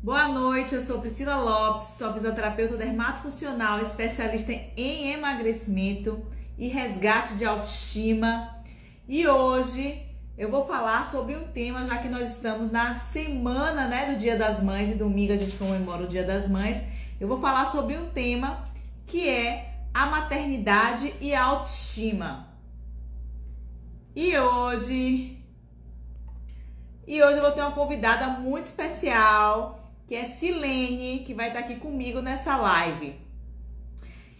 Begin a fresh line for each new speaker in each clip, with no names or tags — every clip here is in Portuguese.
Boa noite, eu sou Priscila Lopes, sou fisioterapeuta dermatofuncional, especialista em emagrecimento e resgate de autoestima. E hoje eu vou falar sobre um tema, já que nós estamos na semana, do Dia das Mães, e domingo a gente comemora o Dia das Mães. Eu vou falar sobre um tema que é a maternidade e a autoestima. E hoje eu vou ter uma convidada muito especial, que é Silene, que vai estar aqui comigo nessa live.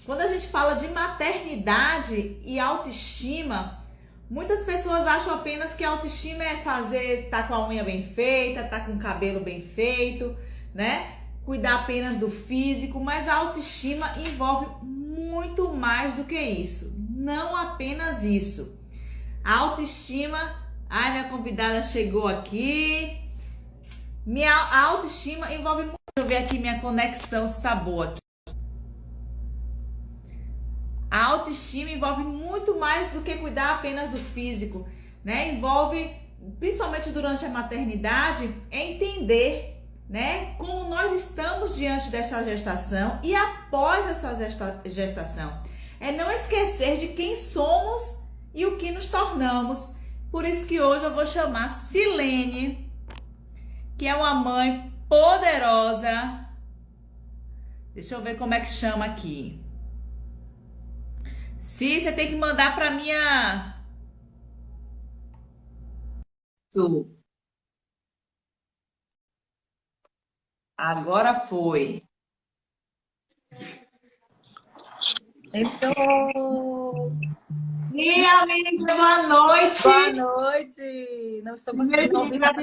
Quando a gente fala de maternidade e autoestima, muitas pessoas acham apenas que autoestima é tá com a unha bem feita, tá com o cabelo bem feito, Cuidar apenas do físico, mas a autoestima envolve muito mais do que isso. Não apenas isso. A autoestima... Ai, minha convidada chegou aqui. A autoestima envolve muito. Deixa eu ver aqui minha conexão se tá boa aqui. A autoestima envolve muito mais do que cuidar apenas do físico, Envolve, principalmente durante a maternidade, entender, como nós estamos diante dessa gestação e após essa gestação. É não esquecer de quem somos e o que nos tornamos. Por isso que hoje eu vou chamar Silene, que é uma mãe poderosa. Deixa eu ver como é que chama aqui. Si, você tem que mandar para minha... Agora foi.
Então...
E amiga, boa noite.
Boa noite. Não estou conseguindo ouvir nada.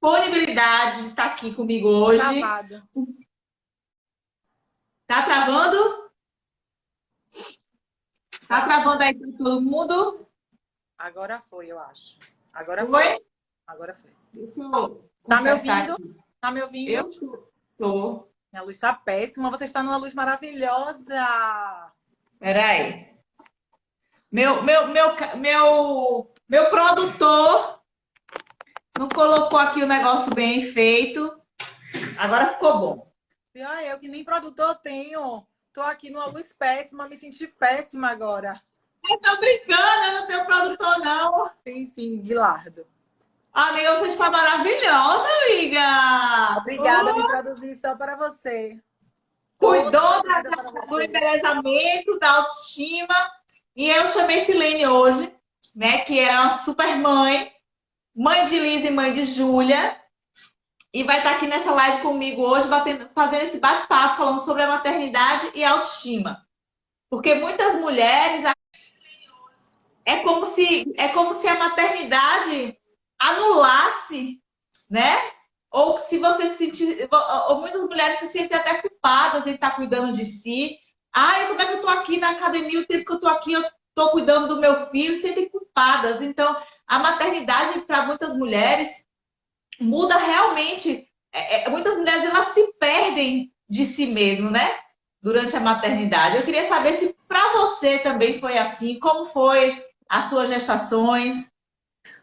Disponibilidade de estar aqui comigo hoje.
Travado.
Tá travando? Tá travando aí para todo mundo?
Agora foi, eu acho. Agora
foi?
Foi. Agora foi.
Deixa eu
Tá me ouvindo?
aqui.
Tá me ouvindo?
Eu tô.
Minha luz tá péssima. Você está numa luz maravilhosa.
Peraí. Meu produtor não colocou aqui o negócio bem feito. Agora ficou bom.
Pior eu que nem produtor tenho. Tô aqui numa luz péssima, me senti péssima agora.
Eu tô brincando, eu não tenho produtor, não.
Sim, Guilardo.
Amiga, você está maravilhosa, amiga.
Obrigada, me produzi só para você.
Cuidou do embelezamento, da autoestima. E eu chamei Silene hoje, que é uma super mãe de Liz e mãe de Júlia. E vai estar aqui nessa live comigo hoje, fazendo esse bate-papo, falando sobre a maternidade e a autoestima. Porque muitas mulheres... É como se a maternidade anulasse, Ou se você se sentir... Ou muitas mulheres se sentem até culpadas em estar cuidando de si. Ai, como é que eu tô aqui na academia, o tempo que eu tô aqui, eu tô cuidando do meu filho, se sentem culpadas. Então, a maternidade, para muitas mulheres, muda realmente. Muitas mulheres, elas se perdem de si mesmas, Durante a maternidade. Eu queria saber se para você também foi assim, como foi as suas gestações?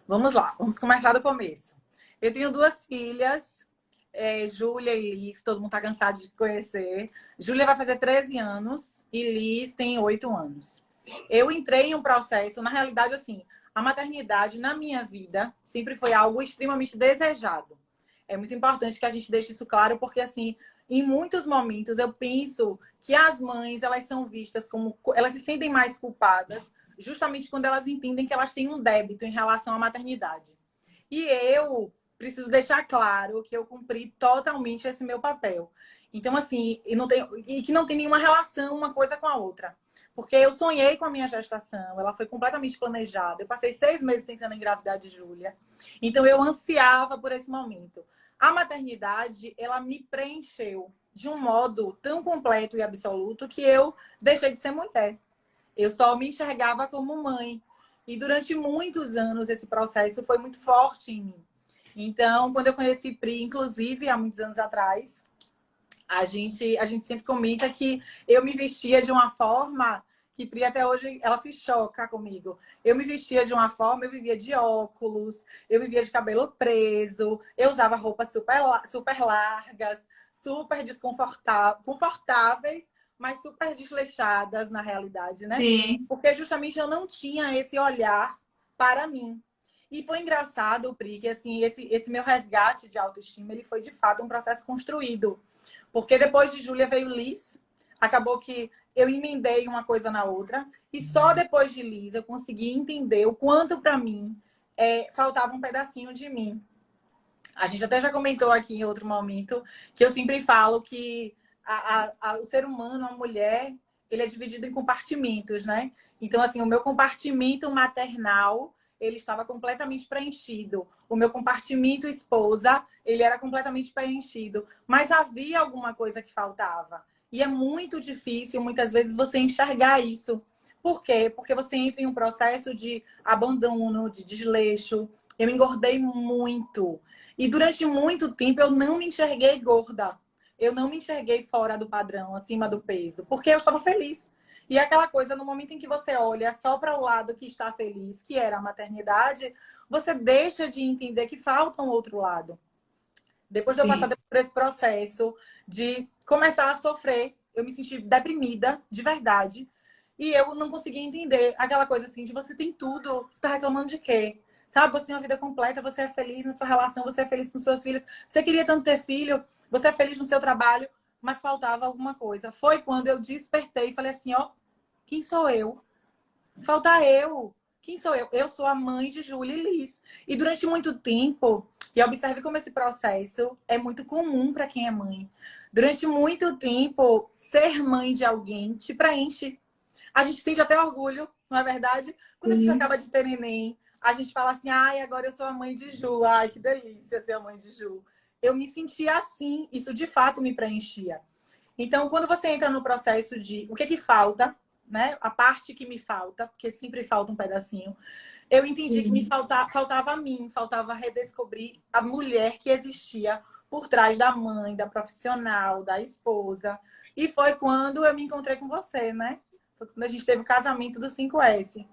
Vamos lá, vamos começar do começo. Eu tenho duas filhas, Júlia e Liz, todo mundo tá cansado de conhecer. Júlia vai fazer 13 anos e Liz tem 8 anos. Eu entrei em um processo, na realidade, assim, a maternidade na minha vida sempre foi algo extremamente desejado. É muito importante que a gente deixe isso claro, porque, assim, em muitos momentos eu penso que as mães, elas são vistas como... Elas se sentem mais culpadas justamente quando elas entendem que elas têm um débito em relação à maternidade. E eu preciso deixar claro que eu cumpri totalmente esse meu papel. Então, assim, e que não tem nenhuma relação uma coisa com a outra. Porque eu sonhei com a minha gestação, ela foi completamente planejada. Eu passei 6 meses tentando engravidar de Júlia. Então, eu ansiava por esse momento. A maternidade, ela me preencheu de um modo tão completo e absoluto que eu deixei de ser mulher. Eu só me enxergava como mãe. E durante muitos anos esse processo foi muito forte em mim. Então, quando eu conheci Pri, inclusive há muitos anos atrás, a gente sempre comenta que eu me vestia de uma forma que Pri até hoje ela se choca comigo. Eu me vestia de uma forma, eu vivia de óculos, eu vivia de cabelo preso, eu usava roupas super largas, super confortáveis, mas super desleixadas na realidade, né?
Sim.
Porque justamente eu não tinha esse olhar para mim. E foi engraçado, Pri, que assim, esse meu resgate de autoestima, ele foi de fato um processo construído. Porque depois de Júlia veio Liz, acabou que eu emendei uma coisa na outra, e só depois de Liz eu consegui entender o quanto para mim faltava um pedacinho de mim. A gente até já comentou aqui em outro momento que eu sempre falo que o ser humano, a mulher, ele é dividido em compartimentos, né? Então, assim, o meu compartimento maternal, ele estava completamente preenchido. O meu compartimento esposa, ele era completamente preenchido. Mas havia alguma coisa que faltava. E é muito difícil, muitas vezes, você enxergar isso. Por quê? Porque você entra em um processo de abandono, de desleixo. Eu engordei muito. E durante muito tempo eu não me enxerguei gorda. Eu não me enxerguei fora do padrão, acima do peso, porque eu estava feliz. E é aquela coisa, no momento em que você olha só para o lado que está feliz, que era a maternidade, você deixa de entender que falta um outro lado. Depois de eu passar
Sim.
por esse processo de começar a sofrer, eu me senti deprimida, de verdade. E eu não conseguia entender aquela coisa assim, de você tem tudo, você está reclamando de quê? Sabe, você tem uma vida completa, você é feliz na sua relação, você é feliz com suas filhas, você queria tanto ter filho, você é feliz no seu trabalho, mas faltava alguma coisa. Foi quando eu despertei e falei assim, ó, quem sou eu? Falta eu. Quem sou eu? Eu sou a mãe de Júlia e Liz. E durante muito tempo, e observe como esse processo é muito comum para quem é mãe. Durante muito tempo, ser mãe de alguém te preenche. A gente sente até orgulho, não é verdade? Quando a gente
Sim.
acaba de ter neném, a gente fala assim, ai, agora eu sou a mãe de Ju. Ai, que delícia ser a mãe de Ju. Eu me sentia assim, isso de fato me preenchia. Então, quando você entra no processo de o que que falta, né? A parte que me falta, porque sempre falta um pedacinho, eu entendi que
Sim.
faltava a mim, faltava redescobrir a mulher que existia por trás da mãe, da profissional, da esposa. E foi quando eu me encontrei com você, né? Foi quando a gente teve o casamento do 5S.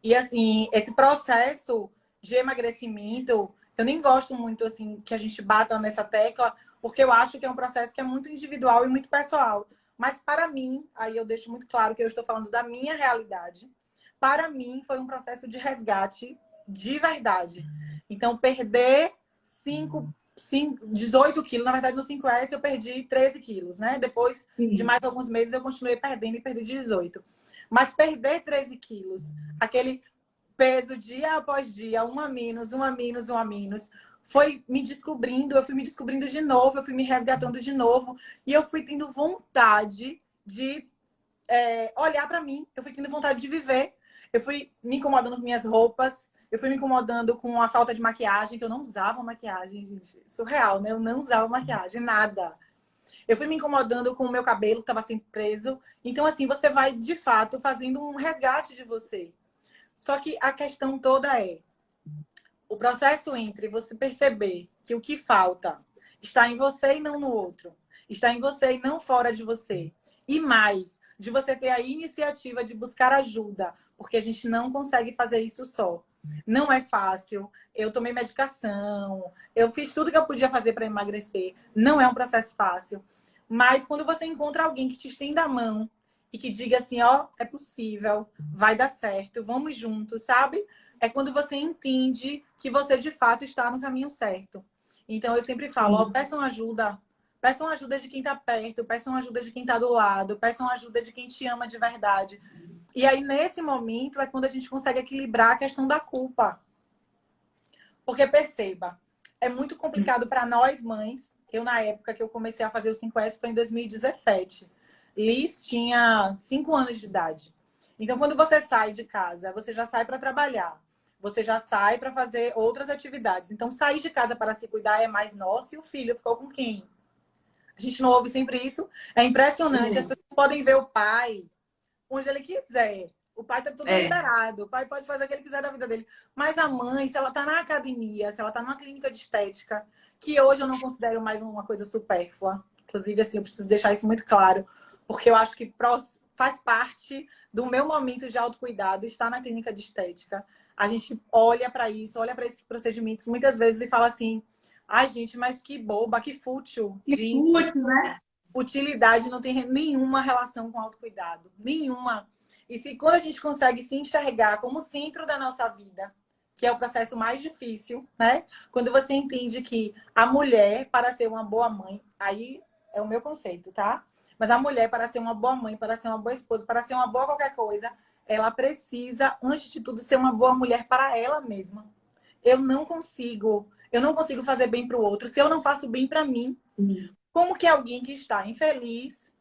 E assim, esse processo de emagrecimento, eu nem gosto muito assim que a gente bata nessa tecla, porque eu acho que é um processo que é muito individual e muito pessoal. Mas para mim, aí eu deixo muito claro que eu estou falando da minha realidade. Para mim, foi um processo de resgate de verdade. Então, perder 18 quilos, na verdade, no 5S eu perdi 13 quilos, né? Depois de
Sim.
mais alguns meses, eu continuei perdendo e perdi 18. Mas perder 13 quilos, aquele peso dia após dia, um a menos, um a menos, um a menos, foi me descobrindo, eu fui me descobrindo de novo, eu fui me resgatando de novo, e eu fui tendo vontade de olhar para mim, eu fui tendo vontade de viver, eu fui me incomodando com minhas roupas, eu fui me incomodando com a falta de maquiagem, que eu não usava maquiagem, gente, surreal, né? Eu não usava maquiagem, nada. Eu fui me incomodando com o meu cabelo, que estava sempre preso. Então, assim, você vai, de fato, fazendo um resgate de você. Só que a questão toda é o processo entre você perceber que o que falta está em você e não no outro. Está em você e não fora de você. E mais, de você ter a iniciativa de buscar ajuda, porque a gente não consegue fazer isso só. Não é fácil. Eu tomei medicação, eu fiz tudo que eu podia fazer para emagrecer. Não é um processo fácil. Mas quando você encontra alguém que te estenda a mão e que diga assim, ó, é possível, vai dar certo, vamos juntos, sabe? É quando você entende que você de fato está no caminho certo. Então eu sempre falo, ó,
Sim.
peçam ajuda de quem está perto, peçam ajuda de quem está do lado, peçam ajuda de quem te ama de verdade. E aí nesse momento é quando a gente consegue equilibrar a questão da culpa. Porque perceba, é muito complicado para nós mães. Eu, na época que eu comecei a fazer o 5S, foi em 2017. Liz tinha 5 anos de idade. Então, quando você sai de casa, você já sai para trabalhar. Você já sai para fazer outras atividades. Então, sair de casa para se cuidar é mais nosso e o filho ficou com quem? A gente não ouve sempre isso. É impressionante. As pessoas podem ver o pai onde ele quiser. O pai tá tudo
É.
liberado. O pai pode fazer o que ele quiser da vida dele. Mas a mãe, se ela tá na academia, se ela tá numa clínica de estética, que hoje eu não considero mais uma coisa supérflua. Inclusive, assim, eu preciso deixar isso muito claro. Porque eu acho que faz parte do meu momento de autocuidado, estar na clínica de estética. A gente olha para isso, olha para esses procedimentos muitas vezes e fala assim: ai, gente, mas que boba, que fútil.
Que
Gente,
útil, né?
utilidade não tem nenhuma relação com autocuidado. Nenhuma. E se quando a gente consegue se enxergar como centro da nossa vida, que é o processo mais difícil, né? Quando você entende que a mulher, para ser uma boa mãe, aí é o meu conceito, tá? Mas a mulher, para ser uma boa mãe, para ser uma boa esposa, para ser uma boa qualquer coisa, ela precisa, antes de tudo, ser uma boa mulher para ela mesma. Eu não consigo fazer bem para o outro se eu não faço bem para mim. Como que alguém que está infeliz,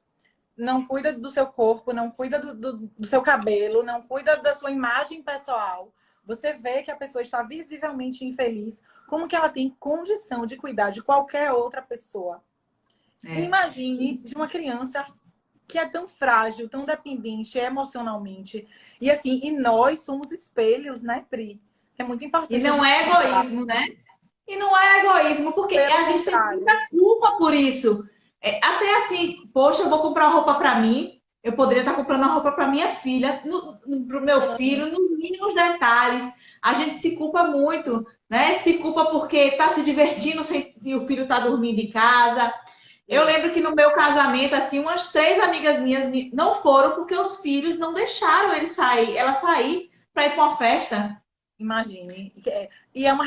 não cuida do seu corpo, não cuida do seu cabelo, não cuida da sua imagem pessoal, você vê que a pessoa está visivelmente infeliz, como que ela tem condição de cuidar de qualquer outra pessoa? Imagine de uma criança que é tão frágil, tão dependente emocionalmente. E assim, e nós somos espelhos, né, Pri? É muito importante.
E não é egoísmo, né? E não é egoísmo, porque a gente tem muita culpa por isso. Até assim, poxa, eu vou comprar roupa para mim, eu poderia estar comprando uma roupa para minha filha, para o meu filho, nos mínimos detalhes. A gente se culpa muito, né? Se culpa porque está se divertindo se o filho está dormindo em casa. Eu lembro que no meu casamento, assim, umas 3 amigas minhas não foram porque os filhos não deixaram ela sair para ir para uma festa.
Imagine. E é uma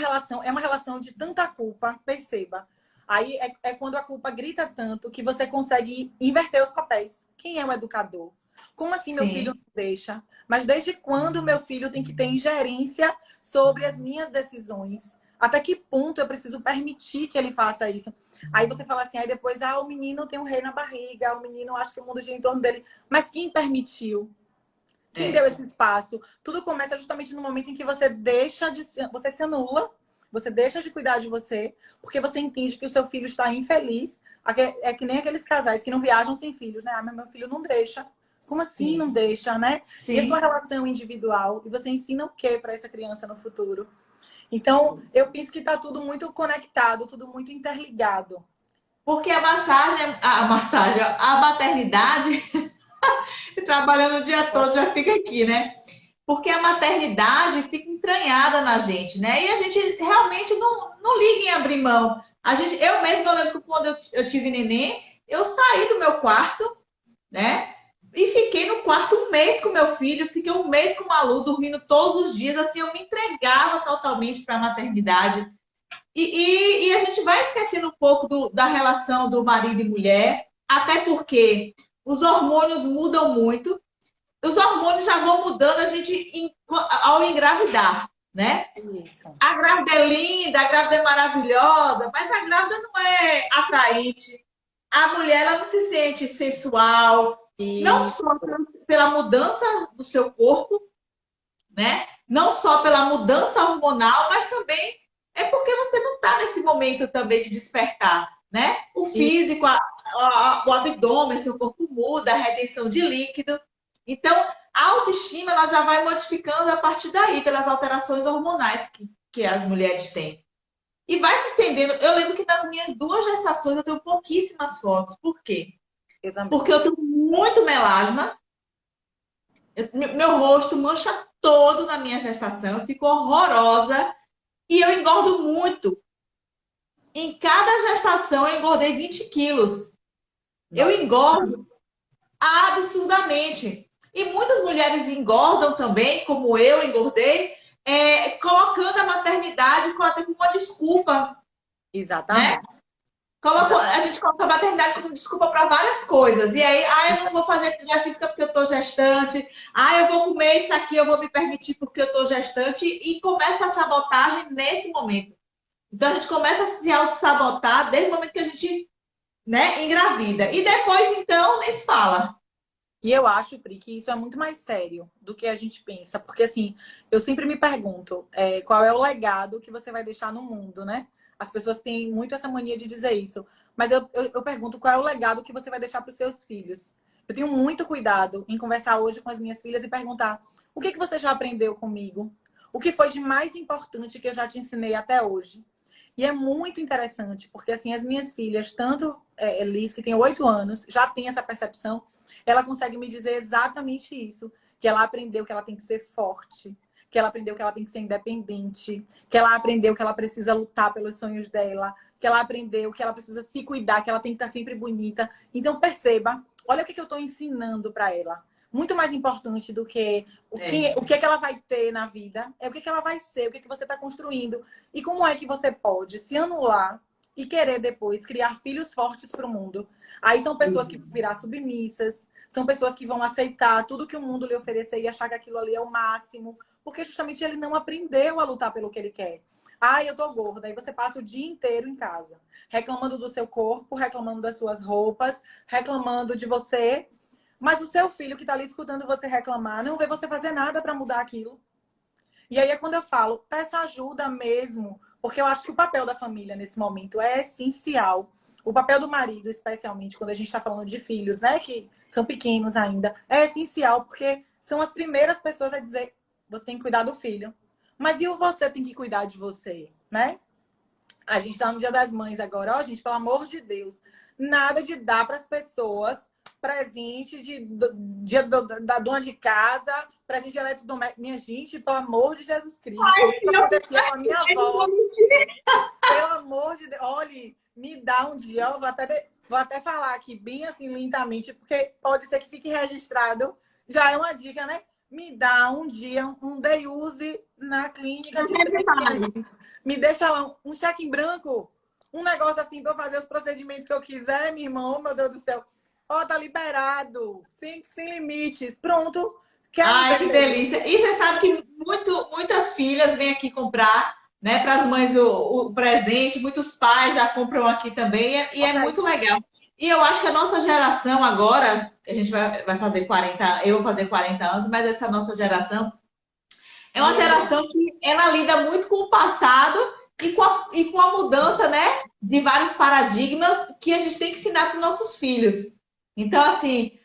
relação de tanta culpa, perceba. Aí é quando a culpa grita tanto que você consegue inverter os papéis. Quem é o educador? Como assim meu filho não deixa? Mas desde quando meu filho tem que ter ingerência sobre as minhas decisões? Até que ponto eu preciso permitir que ele faça isso? Aí você fala assim, aí depois, o menino tem um rei na barriga, o menino acha que o mundo gira em torno dele. Mas quem permitiu? Quem deu esse espaço? Tudo começa justamente no momento em que você você se anula, você deixa de cuidar de você, porque você entende que o seu filho está infeliz. É que nem aqueles casais que não viajam sem filhos, né? Meu filho não deixa. Como assim não deixa, né?
Sim.
E a sua relação individual? E você ensina o que para essa criança no futuro? Então, eu penso que está tudo muito conectado, tudo muito interligado.
Porque a maternidade, trabalhando o dia todo, já fica aqui, né? Porque a maternidade fica entranhada na gente, né? E a gente realmente não liga em abrir mão. Eu mesma, eu lembro que quando eu tive neném, eu saí do meu quarto, né? E fiquei no quarto 1 mês com meu filho, fiquei 1 mês com o Malu, dormindo todos os dias, assim, eu me entregava totalmente para a maternidade. E a gente vai esquecendo um pouco da relação do marido e mulher, até porque os hormônios mudam muito. Os hormônios já vão mudando ao engravidar, né?
Isso.
A grávida é linda, a grávida é maravilhosa, mas a grávida não é atraente. A mulher, ela não se sente sensual, não só pela mudança do seu corpo, né? Não só pela mudança hormonal, mas também é porque você não está nesse momento também de despertar, né? O físico, o abdômen, seu corpo muda, a retenção de líquido. Então, a autoestima ela já vai modificando a partir daí, pelas alterações hormonais que as mulheres têm. E vai se estendendo. Eu lembro que nas minhas 2 gestações eu tenho pouquíssimas fotos. Por quê?
Eu também.
Porque eu tenho muito melasma. Meu rosto mancha todo na minha gestação. Eu fico horrorosa. E eu engordo muito. Em cada gestação eu engordei 20 quilos. Eu engordo absurdamente. E muitas mulheres engordam também, como eu engordei, colocando a maternidade até como uma desculpa.
Exatamente.
Né? A gente coloca a maternidade como desculpa para várias coisas. E aí, eu não vou fazer atividade física porque eu estou gestante. Eu vou comer isso aqui, eu vou me permitir porque eu estou gestante. E começa a sabotagem nesse momento. Então, a gente começa a se auto-sabotar desde o momento que a gente, né, engravida. E depois, então, nem se fala.
E eu acho, Pri, que isso é muito mais sério do que a gente pensa. Porque, assim, eu sempre me pergunto qual é o legado que você vai deixar no mundo, né? As pessoas têm muito essa mania de dizer isso. Mas eu pergunto qual é o legado que você vai deixar para os seus filhos. Eu tenho muito cuidado em conversar hoje com as minhas filhas e perguntar o que você já aprendeu comigo? O que foi de mais importante que eu já te ensinei até hoje? E é muito interessante, porque, assim, as minhas filhas, tanto Liz, que tem 8 anos, já tem essa percepção. ela consegue me dizer exatamente isso. Que ela aprendeu que ela tem que ser forte, que ela aprendeu que ela tem que ser independente, que ela aprendeu que ela precisa lutar pelos sonhos dela, que ela aprendeu que ela precisa se cuidar, que ela tem que estar sempre bonita. Então, perceba, olha o que eu estou ensinando para ela. Muito mais importante do que o que é que ela vai ter na vida, é o que é que ela vai ser, o que é que você está construindo. E como é que você pode se anular e querer depois criar filhos fortes para o mundo. Aí são pessoas que vão virar submissas, são pessoas que vão aceitar tudo que o mundo lhe oferecer e achar que aquilo ali é o máximo, porque justamente ele não aprendeu a lutar pelo que ele quer. Ai, eu tô gorda. Aí você passa o dia inteiro em casa, reclamando do seu corpo, reclamando das suas roupas, reclamando de você. Mas o seu filho que tá ali escutando você reclamar, não vê você fazer nada para mudar aquilo. E aí é quando eu falo, peça ajuda mesmo, porque eu acho que o papel da família nesse momento é essencial. O papel do marido, especialmente quando a gente está falando de filhos, né, que são pequenos ainda, é essencial, porque são as primeiras pessoas a dizer, você tem que cuidar do filho. Mas e o você tem que cuidar de você, né? A gente está no Dia das Mães agora. Ó, gente, pelo amor de Deus, nada de dar para as pessoas presente da dona de casa, presente de eletrodoméstico. Minha gente, pelo amor de Jesus Cristo. Isso acontecia com a minha avó. Pelo amor de Deus. Olha, me dá um dia. Eu vou até falar aqui bem assim, lentamente, porque pode ser que fique registrado. Já é uma dica, né? Me dá um dia um day use na clínica de prevenção. Me deixa lá um cheque em branco. Um negócio assim para eu fazer os procedimentos que eu quiser, meu irmão. Meu Deus do céu. Ó, tá liberado. Sem limites. Pronto.
Ai, que delícia. E você sabe que muitas filhas vêm aqui comprar, né, para as mães o presente. Muitos pais já compram aqui também. E é muito legal. E eu acho que a nossa geração agora, a gente vai fazer 40, eu vou fazer 40 anos, mas essa nossa geração é uma geração que ela lida muito com o passado e com a mudança, né, de vários paradigmas que a gente tem que ensinar para os nossos filhos. Então, assim,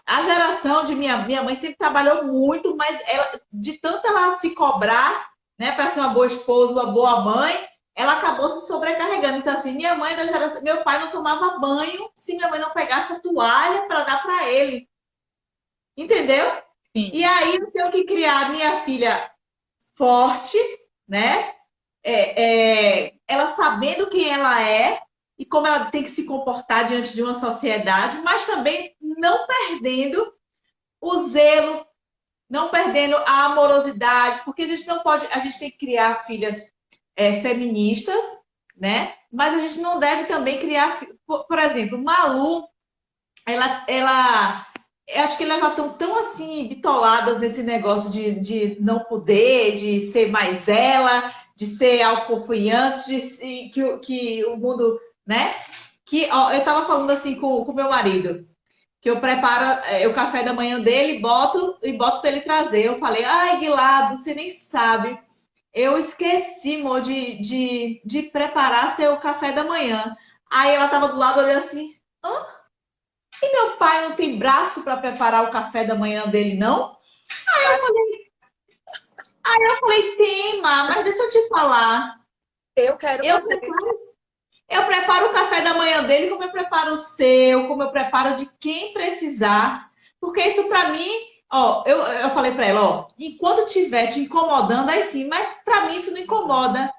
a geração de minha mãe sempre trabalhou muito, mas ela, de tanto ela se cobrar, né, para ser uma boa esposa, uma boa mãe, ela acabou se sobrecarregando. Então, assim, minha mãe da geração, meu pai não tomava banho se minha mãe não pegasse a toalha para dar para ele. Entendeu?
Sim.
E aí eu tenho que criar minha filha forte, né? Ela sabendo quem ela é e como ela tem que se comportar diante de uma sociedade, mas também não perdendo o zelo, não perdendo a amorosidade, porque a gente não pode, a gente tem que criar filhas feministas, né? Mas a gente não deve também criar, por exemplo, Malu, eu acho que elas já estão tão assim bitoladas nesse negócio de não poder, de ser mais ela, de ser autoconfiante, que o mundo, né? Que ó, eu tava falando assim com o meu marido, que eu preparo o café da manhã dele, boto para ele trazer. Eu falei, ai, Guilado, você nem sabe. Eu esqueci, amor, de preparar seu café da manhã. Aí ela tava do lado olhando assim, hã? E meu pai não tem braço para preparar o café da manhã dele, não? Aí eu falei, tem, mas deixa eu te falar.
Eu quero fazer.
Eu preparo o café da manhã dele como eu preparo o seu, como eu preparo de quem precisar. Porque isso para mim, ó, eu falei para ela, ó, enquanto estiver te incomodando, aí sim, mas para mim isso não incomoda.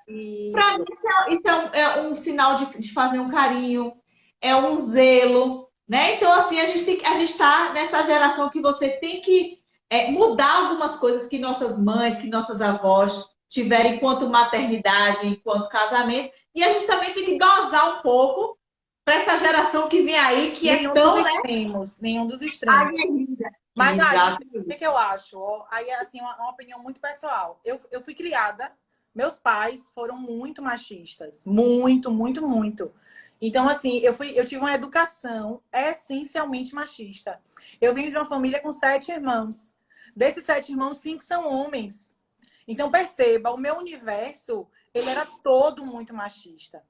Para mim isso é um sinal de fazer um carinho, é um zelo, né? Então, assim, a gente está nessa geração que você tem que mudar algumas coisas que nossas mães, que nossas avós tiveram enquanto maternidade, enquanto casamento, e a gente também tem que dosar um pouco para essa geração que vem aí, que
nenhum
é tão,
dos
né?
extremos, nenhum dos extremos. Mas aí, o que eu acho? Aí, assim, uma opinião muito pessoal. Eu fui criada, meus pais foram muito machistas. Muito, muito, muito. Então, assim, eu tive uma educação essencialmente machista. Eu vim de uma família com 7 irmãos. Desses 7 irmãos, 5 são homens. Então, perceba, o meu universo, ele era todo muito machista.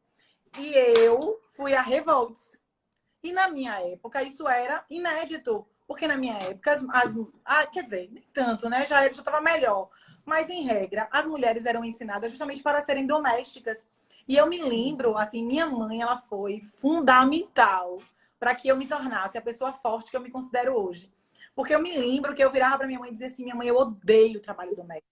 E eu fui a revolts. E na minha época, isso era inédito. Porque na minha época, quer dizer, nem tanto, né? Já estava melhor. Mas, em regra, as mulheres eram ensinadas justamente para serem domésticas. E eu me lembro, assim, minha mãe, ela foi fundamental para que eu me tornasse a pessoa forte que eu me considero hoje. Porque eu me lembro que eu virava para minha mãe e dizia assim, minha mãe, eu odeio o trabalho doméstico.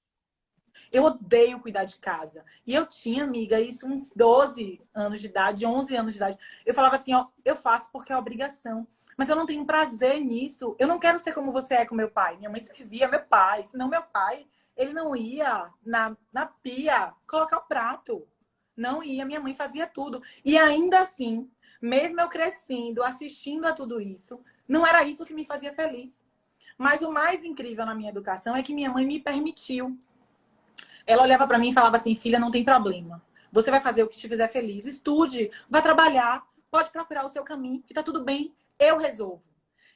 Eu odeio cuidar de casa. E eu tinha, amiga, isso uns 12 anos de idade, 11 anos de idade. Eu falava assim, ó, eu faço porque é obrigação. Mas eu não tenho prazer nisso. Eu não quero ser como você é com meu pai. Minha mãe servia meu pai. Senão meu pai, ele não ia na pia colocar o prato. Não ia. Minha mãe fazia tudo. E ainda assim, mesmo eu crescendo, assistindo a tudo isso, não era isso que me fazia feliz. Mas o mais incrível na minha educação é que minha mãe me permitiu. Ela olhava para mim e falava assim, filha, não tem problema. Você vai fazer o que te fizer feliz. Estude, vai trabalhar, pode procurar o seu caminho, que tá tudo bem, eu resolvo.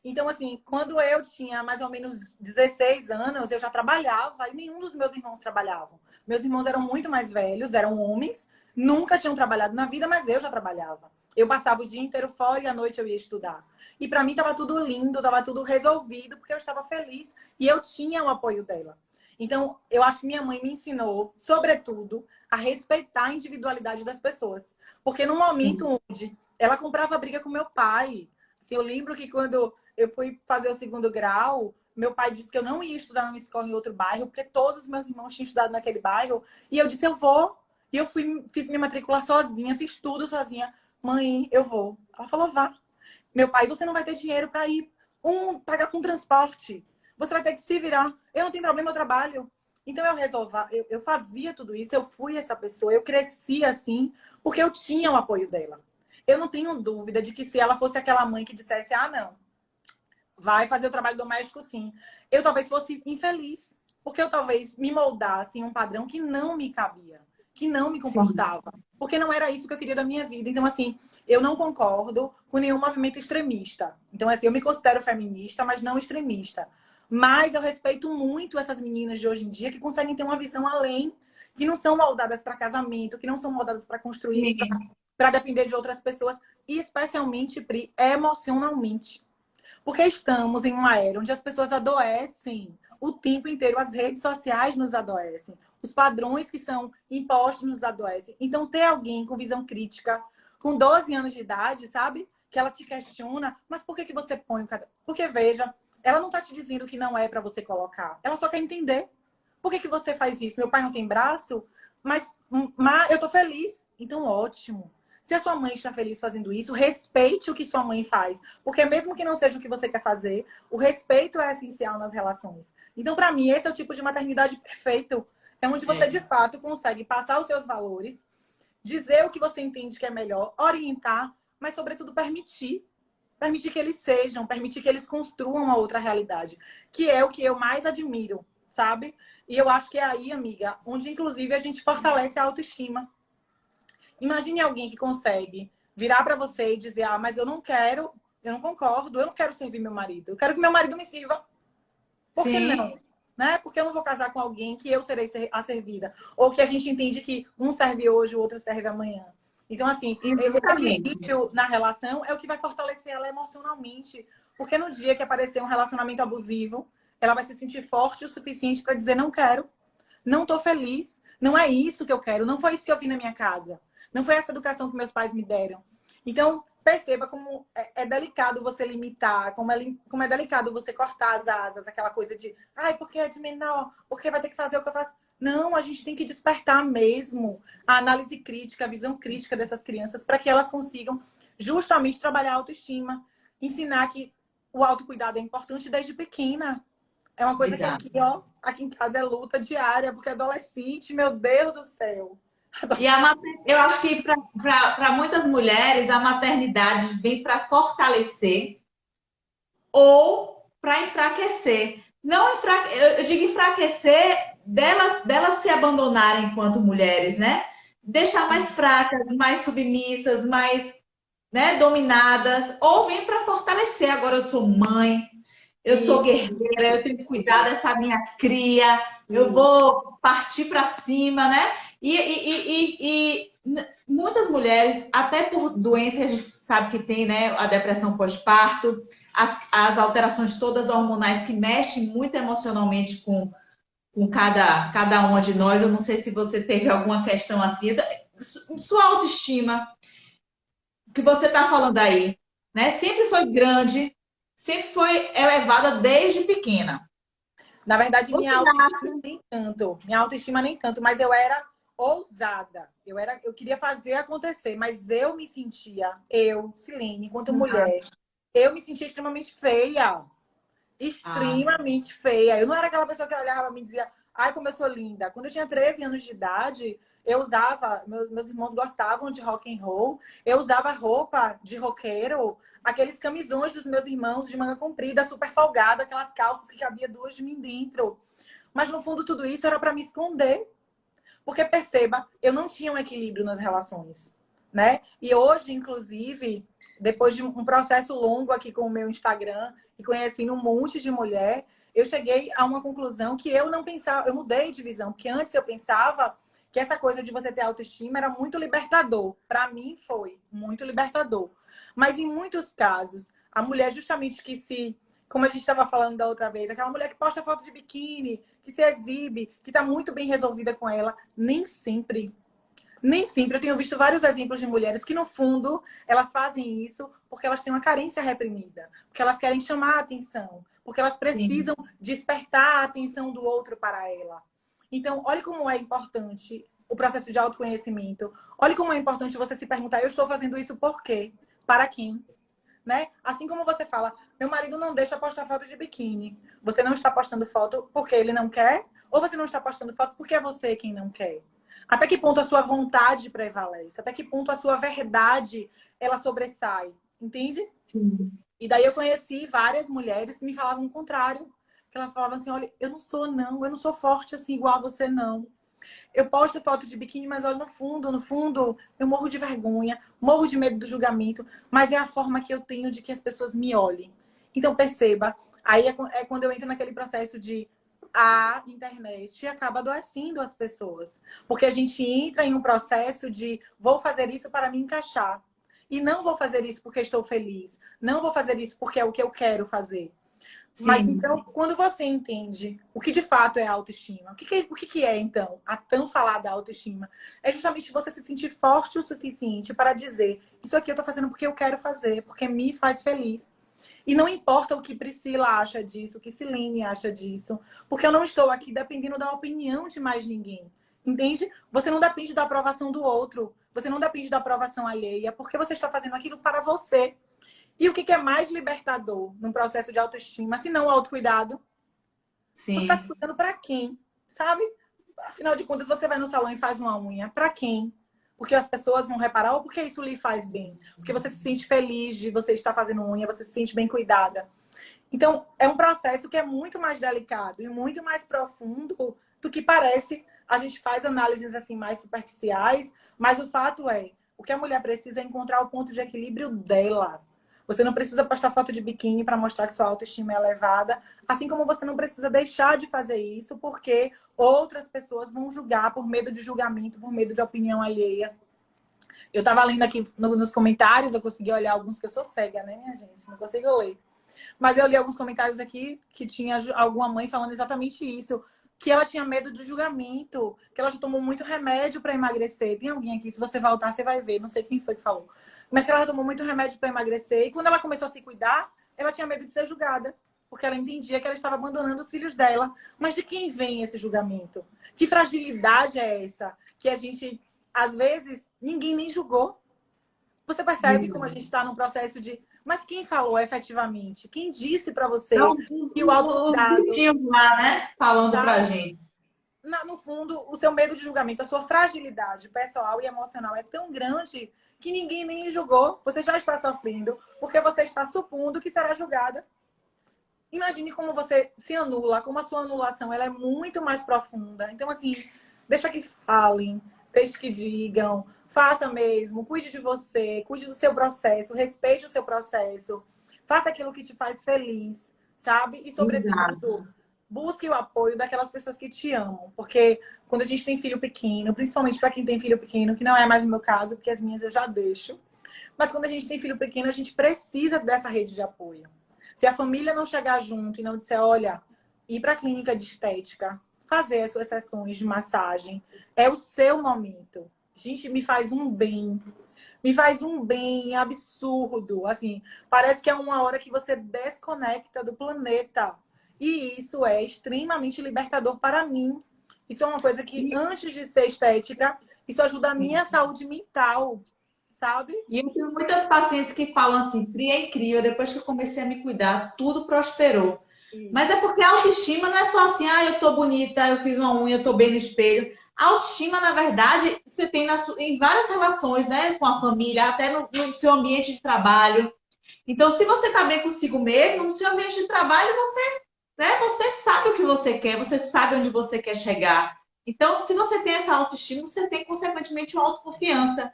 Então, assim, quando eu tinha mais ou menos 16 anos, eu já trabalhava e nenhum dos meus irmãos trabalhavam. Meus irmãos eram muito mais velhos, eram homens, nunca tinham trabalhado na vida, mas eu já trabalhava. Eu passava o dia inteiro fora e à noite eu ia estudar. E para mim tava tudo lindo, tava tudo resolvido, porque eu estava feliz e eu tinha o apoio dela. Então, eu acho que minha mãe me ensinou, sobretudo, a respeitar a individualidade das pessoas. Porque no momento onde ela comprava briga com meu pai, assim, eu lembro que quando eu fui fazer o 2º grau, meu pai disse que eu não ia estudar numa escola em outro bairro, porque todos os meus irmãos tinham estudado naquele bairro. E eu disse, eu vou. E eu fiz minha matrícula sozinha, fiz tudo sozinha. Mãe, eu vou. Ela falou, vá. Meu pai, você não vai ter dinheiro para ir pagar com transporte. Você vai ter que se virar. Eu não tenho problema, eu trabalho. Então eu fazia tudo isso, eu fui essa pessoa, eu cresci assim, porque eu tinha o apoio dela. Eu não tenho dúvida de que se ela fosse aquela mãe que dissesse, ah, não, vai fazer o trabalho doméstico sim, eu talvez fosse infeliz, porque eu talvez me moldasse em um padrão que não me cabia, que não me comportava, porque não era isso que eu queria da minha vida. Então, assim, eu não concordo com nenhum movimento extremista. Então, assim, eu me considero feminista, mas não extremista. Mas eu respeito muito essas meninas de hoje em dia que conseguem ter uma visão além, que não são moldadas para casamento, que não são moldadas para construir, para depender de outras pessoas, e especialmente, Pri, emocionalmente. Porque estamos em uma era onde as pessoas adoecem o tempo inteiro, as redes sociais nos adoecem, os padrões que são impostos nos adoecem. Então, ter alguém com visão crítica, com 12 anos de idade, sabe? Que ela te questiona, mas por que você põe o cara? Porque, veja, ela não tá te dizendo que não é para você colocar. Ela só quer entender. Por que você faz isso? Meu pai não tem braço, mas eu tô feliz. Então, ótimo. Se a sua mãe está feliz fazendo isso, respeite o que sua mãe faz. Porque mesmo que não seja o que você quer fazer, o respeito é essencial nas relações. Então, para mim, esse é o tipo de maternidade perfeito. É onde você, de fato, consegue passar os seus valores, dizer o que você entende que é melhor, orientar, mas, sobretudo, permitir. Permitir que eles sejam, permitir que eles construam uma outra realidade. Que é o que eu mais admiro, sabe? E eu acho que é aí, amiga, onde, inclusive, a gente fortalece a autoestima. Imagine alguém que consegue virar para você e dizer, ah, mas eu não quero, eu não concordo, eu não quero servir meu marido. Eu quero que meu marido me sirva. Por que não? Né? Porque eu não vou casar com alguém que eu serei a servida. Ou que a gente entende que um serve hoje, o outro serve amanhã. Então, assim, o equilíbrio na relação é o que vai fortalecer ela emocionalmente. Porque no dia que aparecer um relacionamento abusivo, ela vai se sentir forte o suficiente para dizer, não quero, não tô feliz, não é isso que eu quero, não foi isso que eu vi na minha casa. Não foi essa educação que meus pais me deram. Então, perceba como é delicado você limitar, como é delicado você cortar as asas, aquela coisa de, ai, porque é de menor, porque vai ter que fazer o que eu faço. Não, a gente tem que despertar mesmo a análise crítica, a visão crítica dessas crianças para que elas consigam justamente trabalhar a autoestima, ensinar que o autocuidado é importante desde pequena. É uma coisa que aqui em casa é luta diária, porque adolescente, meu Deus do céu.
E eu acho que para muitas mulheres a maternidade vem para fortalecer ou para enfraquecer. Não eu digo enfraquecer delas se abandonarem enquanto mulheres, né? Deixar mais fracas, mais submissas, mais, né, dominadas. Ou vem para fortalecer. Agora eu sou mãe, eu sou guerreira, eu tenho que cuidar dessa minha cria, eu vou partir para cima, né? E muitas mulheres, até por doenças, a gente sabe que tem, né, a depressão pós-parto, as alterações todas hormonais que mexem muito emocionalmente com cada uma de nós. Eu não sei se você teve alguma questão assim, sua autoestima, que você está falando aí, né? Sempre foi grande, sempre foi elevada desde pequena.
Na verdade,
Você
minha autoestima nem tanto. Minha autoestima nem tanto, mas eu era ousada. Eu queria fazer acontecer, mas eu me sentia, Silene, enquanto
acha?
mulher, eu me sentia extremamente feia.
Ah,
Extremamente feia. Eu não era aquela pessoa que olhava e me dizia, ai, como eu sou linda. Quando eu tinha 13 anos de idade, eu usava, meus irmãos gostavam de rock and roll, eu usava roupa de roqueiro, aqueles camisões dos meus irmãos de manga comprida, super folgada, aquelas calças que cabia duas de mim dentro. Mas no fundo tudo isso era para me esconder. Porque perceba, eu não tinha um equilíbrio nas relações, né? E hoje, inclusive, depois de um processo longo aqui com o meu Instagram e conhecendo um monte de mulher, eu cheguei a uma conclusão que eu não pensava, eu mudei de visão, porque antes eu pensava que essa coisa de você ter autoestima era muito libertador. Para mim foi muito libertador. Mas em muitos casos, a mulher justamente que se, como a gente estava falando da outra vez, aquela mulher que posta foto de biquíni, que se exibe, que está muito bem resolvida com ela, nem sempre. Eu tenho visto vários exemplos de mulheres que, no fundo, elas fazem isso porque elas têm uma carência reprimida, porque elas querem chamar a atenção, porque elas
sim,
precisam despertar a atenção do outro para ela. Então, olhe como é importante o processo de autoconhecimento. Olhe como é importante você se perguntar, eu estou fazendo isso por quê? Para quem? Né? Assim como você fala, meu marido não deixa postar foto de biquíni. Você não está postando foto porque ele não quer? Ou você não está postando foto porque é você quem não quer? Até que ponto a sua vontade prevalece? Até que ponto a sua verdade ela sobressai? Entende?
sim.
E daí eu conheci várias mulheres que me falavam o contrário. Que elas falavam assim, olha, eu não sou não, eu não sou forte assim igual a você não. Eu posto foto de biquíni, mas olha, no fundo, eu morro de vergonha, morro de medo do julgamento, mas é a forma que eu tenho de que as pessoas me olhem. Então, perceba, aí é quando eu entro naquele processo de a internet acaba adoecendo as pessoas. Porque a gente entra em um processo de vou fazer isso para me encaixar. E não vou fazer isso porque estou feliz. Não vou fazer isso porque é o que eu quero fazer. Mas
Sim.
então, quando você entende o que de fato é autoestima, o que é, então, a tão falada autoestima? É justamente você se sentir forte o suficiente para dizer: isso aqui eu estou fazendo porque eu quero fazer, porque me faz feliz. E não importa o que Priscila acha disso, o que Silene acha disso, porque eu não estou aqui dependendo da opinião de mais ninguém. Entende? Você não depende da aprovação do outro, você não depende da aprovação alheia, porque você está fazendo aquilo para você. E o que é mais libertador num processo de autoestima, se não o autocuidado? Você está se
Sim.
cuidando para quem? Sabe? Afinal de contas, você vai no salão e faz uma unha. Para quem? Porque as pessoas vão reparar ou porque isso lhe faz bem? Porque você se sente feliz de você estar fazendo unha, você se sente bem cuidada. Então, é um processo que é muito mais delicado e muito mais profundo do que parece. A gente faz análises assim mais superficiais, mas o fato é, o que a mulher precisa é encontrar o ponto de equilíbrio dela. Você não precisa postar foto de biquíni para mostrar que sua autoestima é elevada, assim como você não precisa deixar de fazer isso porque outras pessoas vão julgar por medo de julgamento, por medo de opinião alheia. Eu estava lendo aqui nos comentários, eu consegui olhar alguns que eu sou cega, né, minha gente? Não consigo ler. Mas eu li alguns comentários aqui que tinha alguma mãe falando exatamente isso. Que ela tinha medo do julgamento, que ela já tomou muito remédio para emagrecer. Tem alguém aqui, se você voltar, você vai ver, não sei quem foi que falou. Mas que ela já tomou muito remédio para emagrecer. E quando ela começou a se cuidar, ela tinha medo de ser julgada. Porque ela entendia que ela estava abandonando os filhos dela. Mas de quem vem esse julgamento? Que fragilidade é essa? Que a gente, às vezes, ninguém nem julgou. Você percebe como a gente está num processo de... Mas quem falou efetivamente? Quem disse para você
Então,
que o
os
autocuidado,
bichinhos lá, né? Falando pra
sabe?
gente.
No fundo, o seu medo de julgamento, a sua fragilidade pessoal e emocional é tão grande que ninguém nem lhe julgou. Você já está sofrendo porque você está supondo que será julgada. Imagine como você se anula, como a sua anulação ela é muito mais profunda. Então, assim, deixa que falem, deixe que digam, faça mesmo, cuide de você, cuide do seu processo, respeite o seu processo, faça aquilo que te faz feliz, sabe? E,
Exato.
sobretudo, busque o apoio daquelas pessoas que te amam. Porque quando a gente tem filho pequeno, principalmente para quem tem filho pequeno, que não é mais o meu caso, porque as minhas eu já deixo, mas quando a gente tem filho pequeno, a gente precisa dessa rede de apoio. Se a família não chegar junto e não disser, olha, ir para a clínica de estética, fazer as suas sessões de massagem, é o seu momento. Gente, me faz um bem. Me faz um bem absurdo. Assim, parece que é uma hora que você desconecta do planeta. E isso é extremamente libertador para mim. Isso é uma coisa que, antes de ser estética, isso ajuda a minha saúde mental, sabe?
E eu tenho muitas pacientes que falam assim, Pri, é incrível, depois que eu comecei a me cuidar, tudo prosperou. Mas é porque a autoestima não é só assim, ah, eu tô bonita, eu fiz uma unha, eu tô bem no espelho. A autoestima, na verdade, você tem em várias relações, né? Com a família, até no seu ambiente de trabalho. Então, se você tá bem consigo mesmo, no seu ambiente de trabalho, você sabe o que você quer, você sabe onde você quer chegar. Então, se você tem essa autoestima, você tem, consequentemente, uma autoconfiança.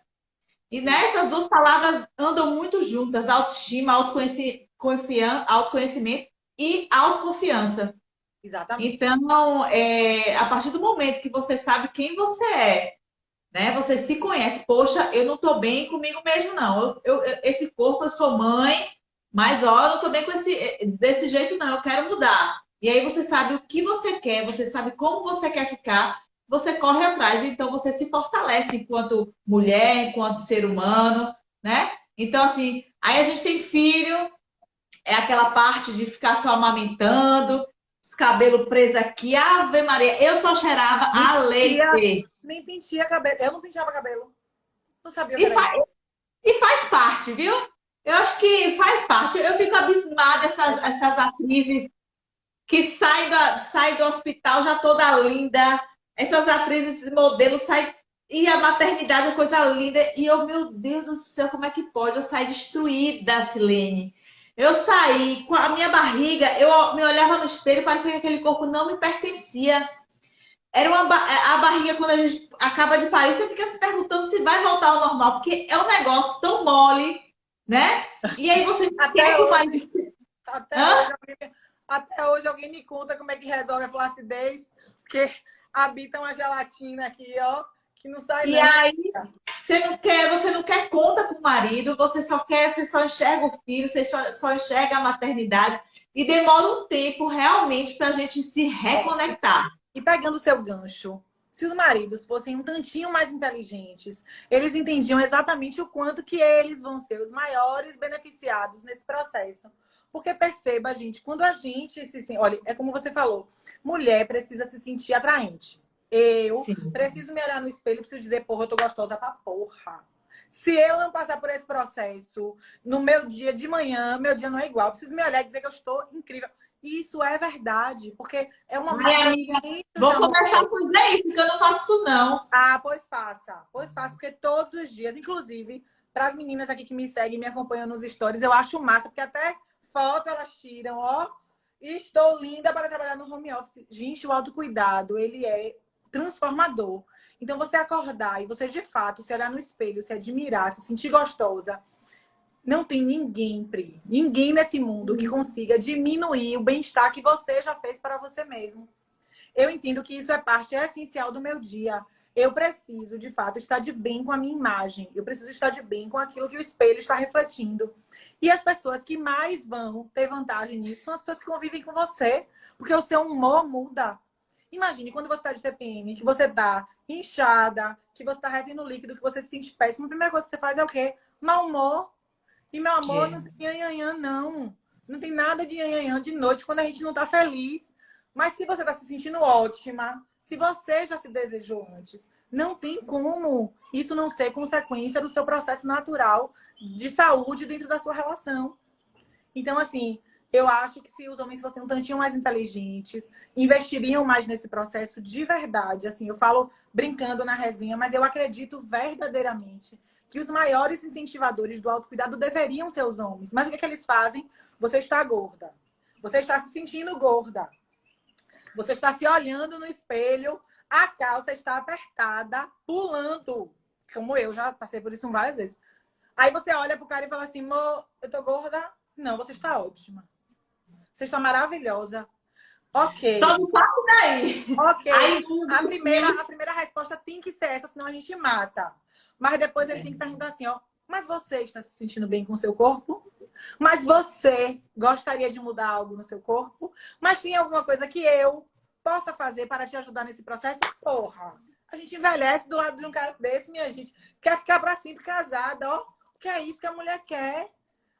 E nessas duas palavras andam muito juntas, autoestima, autoconhecimento e autoconfiança.
Exatamente.
Então, a partir do momento que você sabe quem você é, né? Você se conhece. Poxa, eu não estou bem comigo mesmo, não. Esse corpo, eu sou mãe, mas ó, eu não estou bem desse jeito, não. Eu quero mudar. E aí você sabe o que você quer, você sabe como você quer ficar, você corre atrás. Então você se fortalece enquanto mulher, enquanto ser humano, né? Então, assim, aí a gente tem filho, é aquela parte de ficar só amamentando, os cabelos presos aqui. Ave Maria, eu só cheirava a leite.
Nem penteia cabelo. Eu não penteava cabelo. Não sabia o
E
que era isso.
E faz parte, viu? Eu acho que faz parte. Eu fico abismada essas atrizes que saem do hospital já toda linda. Essas atrizes, esses modelos saem. E a maternidade é uma coisa linda. E eu, meu Deus do céu, como é que pode? Eu saí destruída, Silene. Eu saí com a minha barriga, eu me olhava no espelho, parecia que aquele corpo não me pertencia. Era a barriga, quando a gente acaba de parir, você fica se perguntando se vai voltar ao normal, porque é um negócio tão mole, né? E aí você
Até
quer
hoje,
mais.
até hoje alguém me conta como é que resolve a flacidez, porque habita uma gelatina aqui, ó, que não sai
E aí você não quer conta com o marido, você só enxerga o filho, você só enxerga a maternidade. E demora um tempo realmente para a gente se reconectar.
E pegando o seu gancho, se os maridos fossem um tantinho mais inteligentes, eles entendiam exatamente o quanto que eles vão ser os maiores beneficiados nesse processo. Porque perceba, gente, quando a gente olha, é como você falou, mulher precisa se sentir atraente. Eu preciso me olhar no espelho e preciso dizer, porra, eu tô gostosa pra porra. Se eu não passar por esse processo, no meu dia de manhã, meu dia não é igual. Eu preciso me olhar e dizer que eu estou incrível. E isso é verdade, porque é uma...
Ai, amiga, vou começar a fazer isso, porque eu não faço isso, não.
Ah, pois faça. Pois faça, porque todos os dias, inclusive, para as meninas aqui que me seguem, me acompanham nos stories, eu acho massa, porque até foto elas tiram, ó. Estou linda para trabalhar no home office. Gente, o autocuidado, ele é transformador. Então, você acordar e você, de fato, se olhar no espelho, se admirar, se sentir gostosa. Não tem ninguém, Pri, ninguém nesse mundo que consiga diminuir o bem-estar que você já fez para você mesmo. Eu entendo que isso é parte essencial do meu dia. Eu preciso, de fato, estar de bem com a minha imagem. Eu preciso estar de bem com aquilo que o espelho está refletindo. E as pessoas que mais vão ter vantagem nisso são as pessoas que convivem com você. Porque o seu humor muda. Imagine quando você está de TPM, que você está inchada, que você está retendo líquido, que você se sente péssimo. A primeira coisa que você faz é o quê? Mau humor. E, meu amor, não tem nhanhanhã, não. Não tem nada de nhanhanhã de noite quando a gente não está feliz. Mas se você está se sentindo ótima, se você já se desejou antes, não tem como isso não ser consequência do seu processo natural de saúde dentro da sua relação. Então, assim, eu acho que se os homens fossem um tantinho mais inteligentes, investiriam mais nesse processo de verdade. Assim, eu falo brincando na resenha, mas eu acredito verdadeiramente que os maiores incentivadores do autocuidado deveriam ser os homens. Mas o que é que eles fazem? Você está gorda. Você está se sentindo gorda. Você está se olhando no espelho, a calça está apertada, pulando. Como eu já passei por isso várias vezes. Aí você olha pro cara e fala assim, amor, eu tô gorda? Não, você está ótima. Você está maravilhosa. Ok.
Todo papo daí.
Ok.
Aí,
A primeira resposta tem que ser essa, senão a gente mata. Mas depois ele tem que perguntar assim, ó, mas você está se sentindo bem com o seu corpo? Mas você gostaria de mudar algo no seu corpo? Mas tem alguma coisa que eu possa fazer para te ajudar nesse processo? Porra! A gente envelhece do lado de um cara desse, minha gente. Quer ficar pra sempre casada, ó. Que é isso que a mulher quer.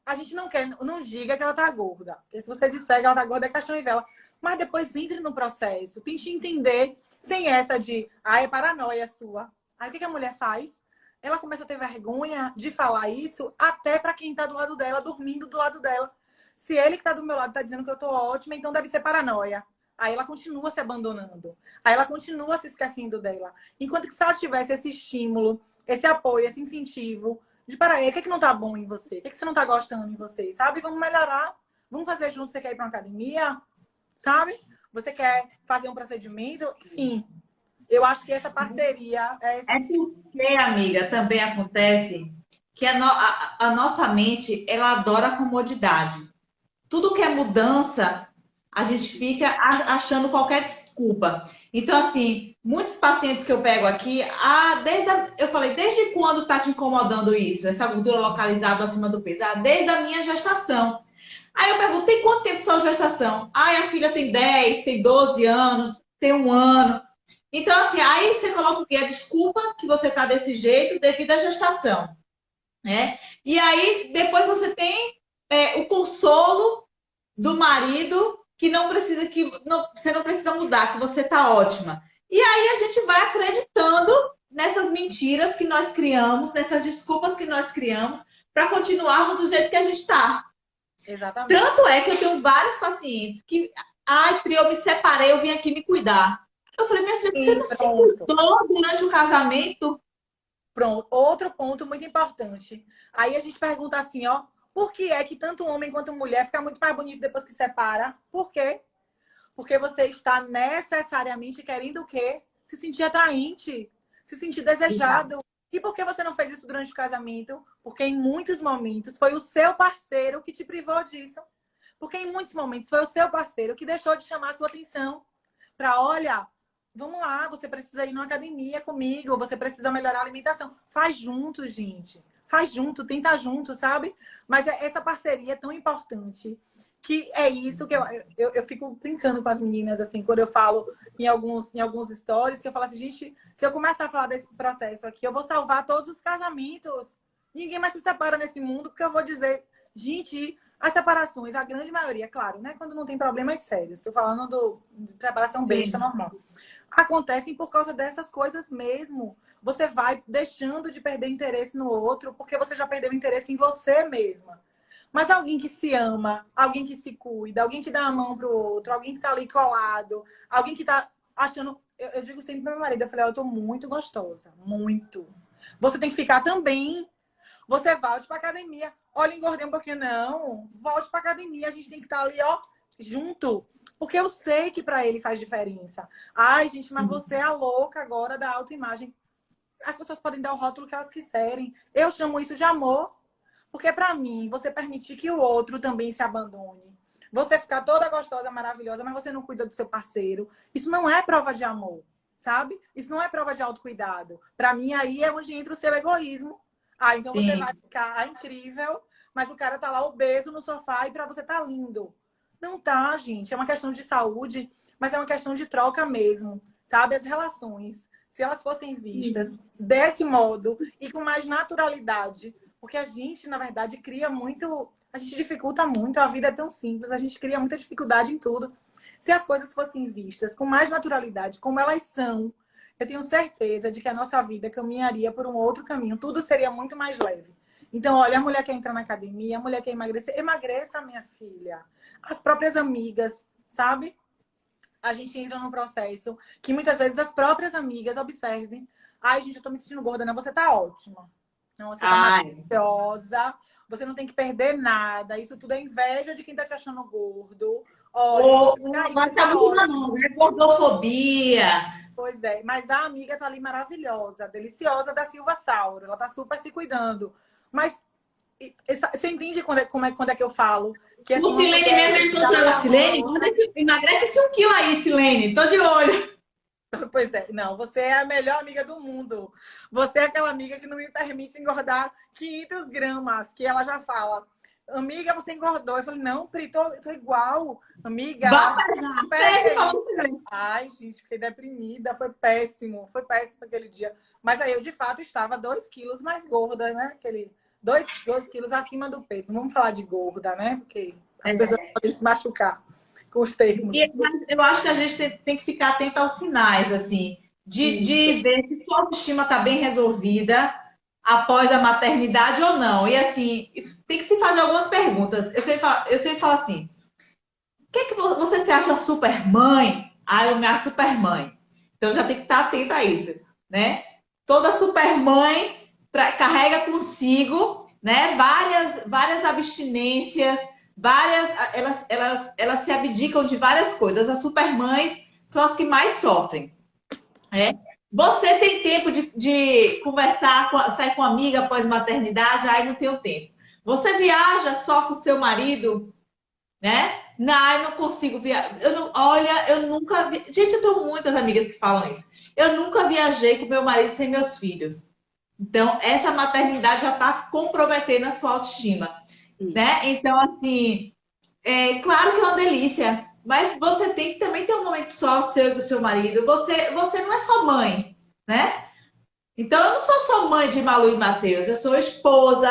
A gente não quer, não diga que ela tá gorda. Porque se você disser que ela tá gorda, é caixão e vela. Mas depois entre no processo. Tente entender, sem essa de, é paranoia sua. Aí o que a mulher faz? Ela começa a ter vergonha de falar isso até pra quem tá do lado dela, dormindo do lado dela. Se ele que tá do meu lado tá dizendo que eu tô ótima, então deve ser paranoia. Aí ela continua se abandonando. Aí ela continua se esquecendo dela. Enquanto que se ela tivesse esse estímulo, esse apoio, esse incentivo, de peraí, o que é que não tá bom em você? O que é que você não tá gostando em você? Sabe? Vamos melhorar. Vamos fazer junto. Você quer ir pra uma academia? Sabe? Você quer fazer um procedimento? Enfim. Eu acho que essa parceria é
porque, amiga, também acontece que a nossa mente, ela adora comodidade. Tudo que é mudança, a gente fica achando qualquer desculpa. Então, assim, muitos pacientes que eu pego aqui, eu falei, desde quando tá te incomodando isso? Essa gordura localizada acima do peso? Desde a minha gestação. Aí eu pergunto, tem quanto tempo sua gestação? A filha tem 10, tem 12 anos, tem 1 ano. Então, assim, aí você coloca o quê? A desculpa que você tá desse jeito devido à gestação, né? E aí, depois você tem o consolo do marido que não precisa, você não precisa mudar, que você tá ótima. E aí a gente vai acreditando nessas mentiras que nós criamos, nessas desculpas que nós criamos para continuarmos do jeito que a gente tá.
Exatamente.
Tanto é que eu tenho vários pacientes que, Pri, eu me separei, eu vim aqui me cuidar. Eu falei, minha filha, você não se cuidou durante o casamento?
Pronto, outro ponto muito importante. Aí a gente pergunta assim, ó, por que é que tanto homem quanto mulher fica muito mais bonito depois que separa? Por quê? Porque você está necessariamente querendo o quê? Se sentir atraente, se sentir desejado. E por que você não fez isso durante o casamento? Porque em muitos momentos foi o seu parceiro que te privou disso. Porque em muitos momentos foi o seu parceiro que deixou de chamar a sua atenção. Para, olha, vamos lá, você precisa ir numa academia comigo, você precisa melhorar a alimentação. Faz junto, gente. Faz junto, tenta junto, sabe? Mas essa parceria é tão importante que é isso que eu fico brincando com as meninas, assim, quando eu falo em alguns stories, que eu falo assim, gente, se eu começar a falar desse processo aqui, eu vou salvar todos os casamentos. Ninguém mais se separa nesse mundo, porque eu vou dizer, gente, as separações, a grande maioria, claro, né? Quando não tem problemas sérios, estou falando de separação besta normal. Acontecem por causa dessas coisas mesmo. Você vai deixando de perder interesse no outro porque você já perdeu interesse em você mesma. Mas alguém que se ama, alguém que se cuida, alguém que dá a mão pro outro, alguém que tá ali colado, alguém que tá achando... Eu digo sempre pro meu marido, eu falei, eu tô muito gostosa, muito. Você tem que ficar também. Você volte pra academia. Olha, engordei um pouquinho, não. Volte pra academia, a gente tem que estar ali, ó, junto. Porque eu sei que pra ele faz diferença. Ai, gente, mas você é a louca agora da autoimagem. As pessoas podem dar o rótulo que elas quiserem. Eu chamo isso de amor. Porque pra mim, você permitir que o outro também se abandone. Você ficar toda gostosa, maravilhosa, mas você não cuida do seu parceiro. Isso não é prova de amor, sabe? Isso não é prova de autocuidado. Pra mim, aí é onde entra o seu egoísmo. Então você vai ficar incrível, mas o cara tá lá obeso no sofá e pra você tá lindo. Não tá, gente. É uma questão de saúde, mas é uma questão de troca mesmo, sabe? As relações, se elas fossem vistas desse modo e com mais naturalidade, porque a gente, na verdade, cria muito... A gente dificulta muito, a vida é tão simples, a gente cria muita dificuldade em tudo. Se as coisas fossem vistas com mais naturalidade, como elas são, eu tenho certeza de que a nossa vida caminharia por um outro caminho. Tudo seria muito mais leve. Então, olha, a mulher quer entrar na academia, a mulher quer emagrecer. Emagreça, minha filha. As próprias amigas, sabe? A gente entra num processo que muitas vezes as próprias amigas observem. Ai, gente, eu tô me sentindo gorda. Não, você tá ótima. Não, você tá maravilhosa. Você não tem que perder nada. Isso tudo é inveja de quem tá te achando gordo. Olha,
é gordofobia.
Pois é, mas a amiga tá ali maravilhosa, deliciosa da Silva Sauro. Ela tá super se cuidando. Mas você entende quando é que eu falo? Que essa
Silene mesmo encontrou. Silene, emagrece esse 1 quilo aí, Silene. Tô de olho.
Pois é, não, você é a melhor amiga do mundo. Você é aquela amiga que não me permite engordar 500 gramas, que ela já fala. amiga, você engordou. Eu falei, não, Pri, tô igual. Amiga,
Vá
pega
pegar.
aí. Ai, gente, fiquei deprimida. Foi péssimo aquele dia. Mas aí eu, de fato, estava 2 quilos mais gorda, né? Aquele 2 quilos acima do peso. Vamos falar de gorda, né? Porque as pessoas podem se machucar com os termos.
Mas eu acho que a gente tem que ficar atento aos sinais, assim,
Isso.
de ver se sua autoestima está bem resolvida após a maternidade ou não. E assim, tem que se fazer algumas perguntas. Eu sempre falo assim: o que é que você se acha super mãe? Ah, eu me acho super mãe. Então já tem que estar atenta a isso, né? Toda super mãe carrega consigo, né? Várias abstinências, elas se abdicam de várias coisas. As supermães são as que mais sofrem, né? Você tem tempo de conversar, sair com uma amiga após maternidade? Aí não tenho tempo. Você viaja só com o seu marido, né? Não, eu não consigo viajar. Olha, eu nunca vi. Gente, eu tenho muitas amigas que falam isso. Eu nunca viajei com meu marido sem meus filhos. Então, essa maternidade já está comprometendo a sua autoestima, né? Então, assim, claro que é uma delícia, mas você tem que também ter um momento só seu e do seu marido. Você não é só mãe, né? Então, eu não sou só mãe de Malu e Matheus, eu sou esposa,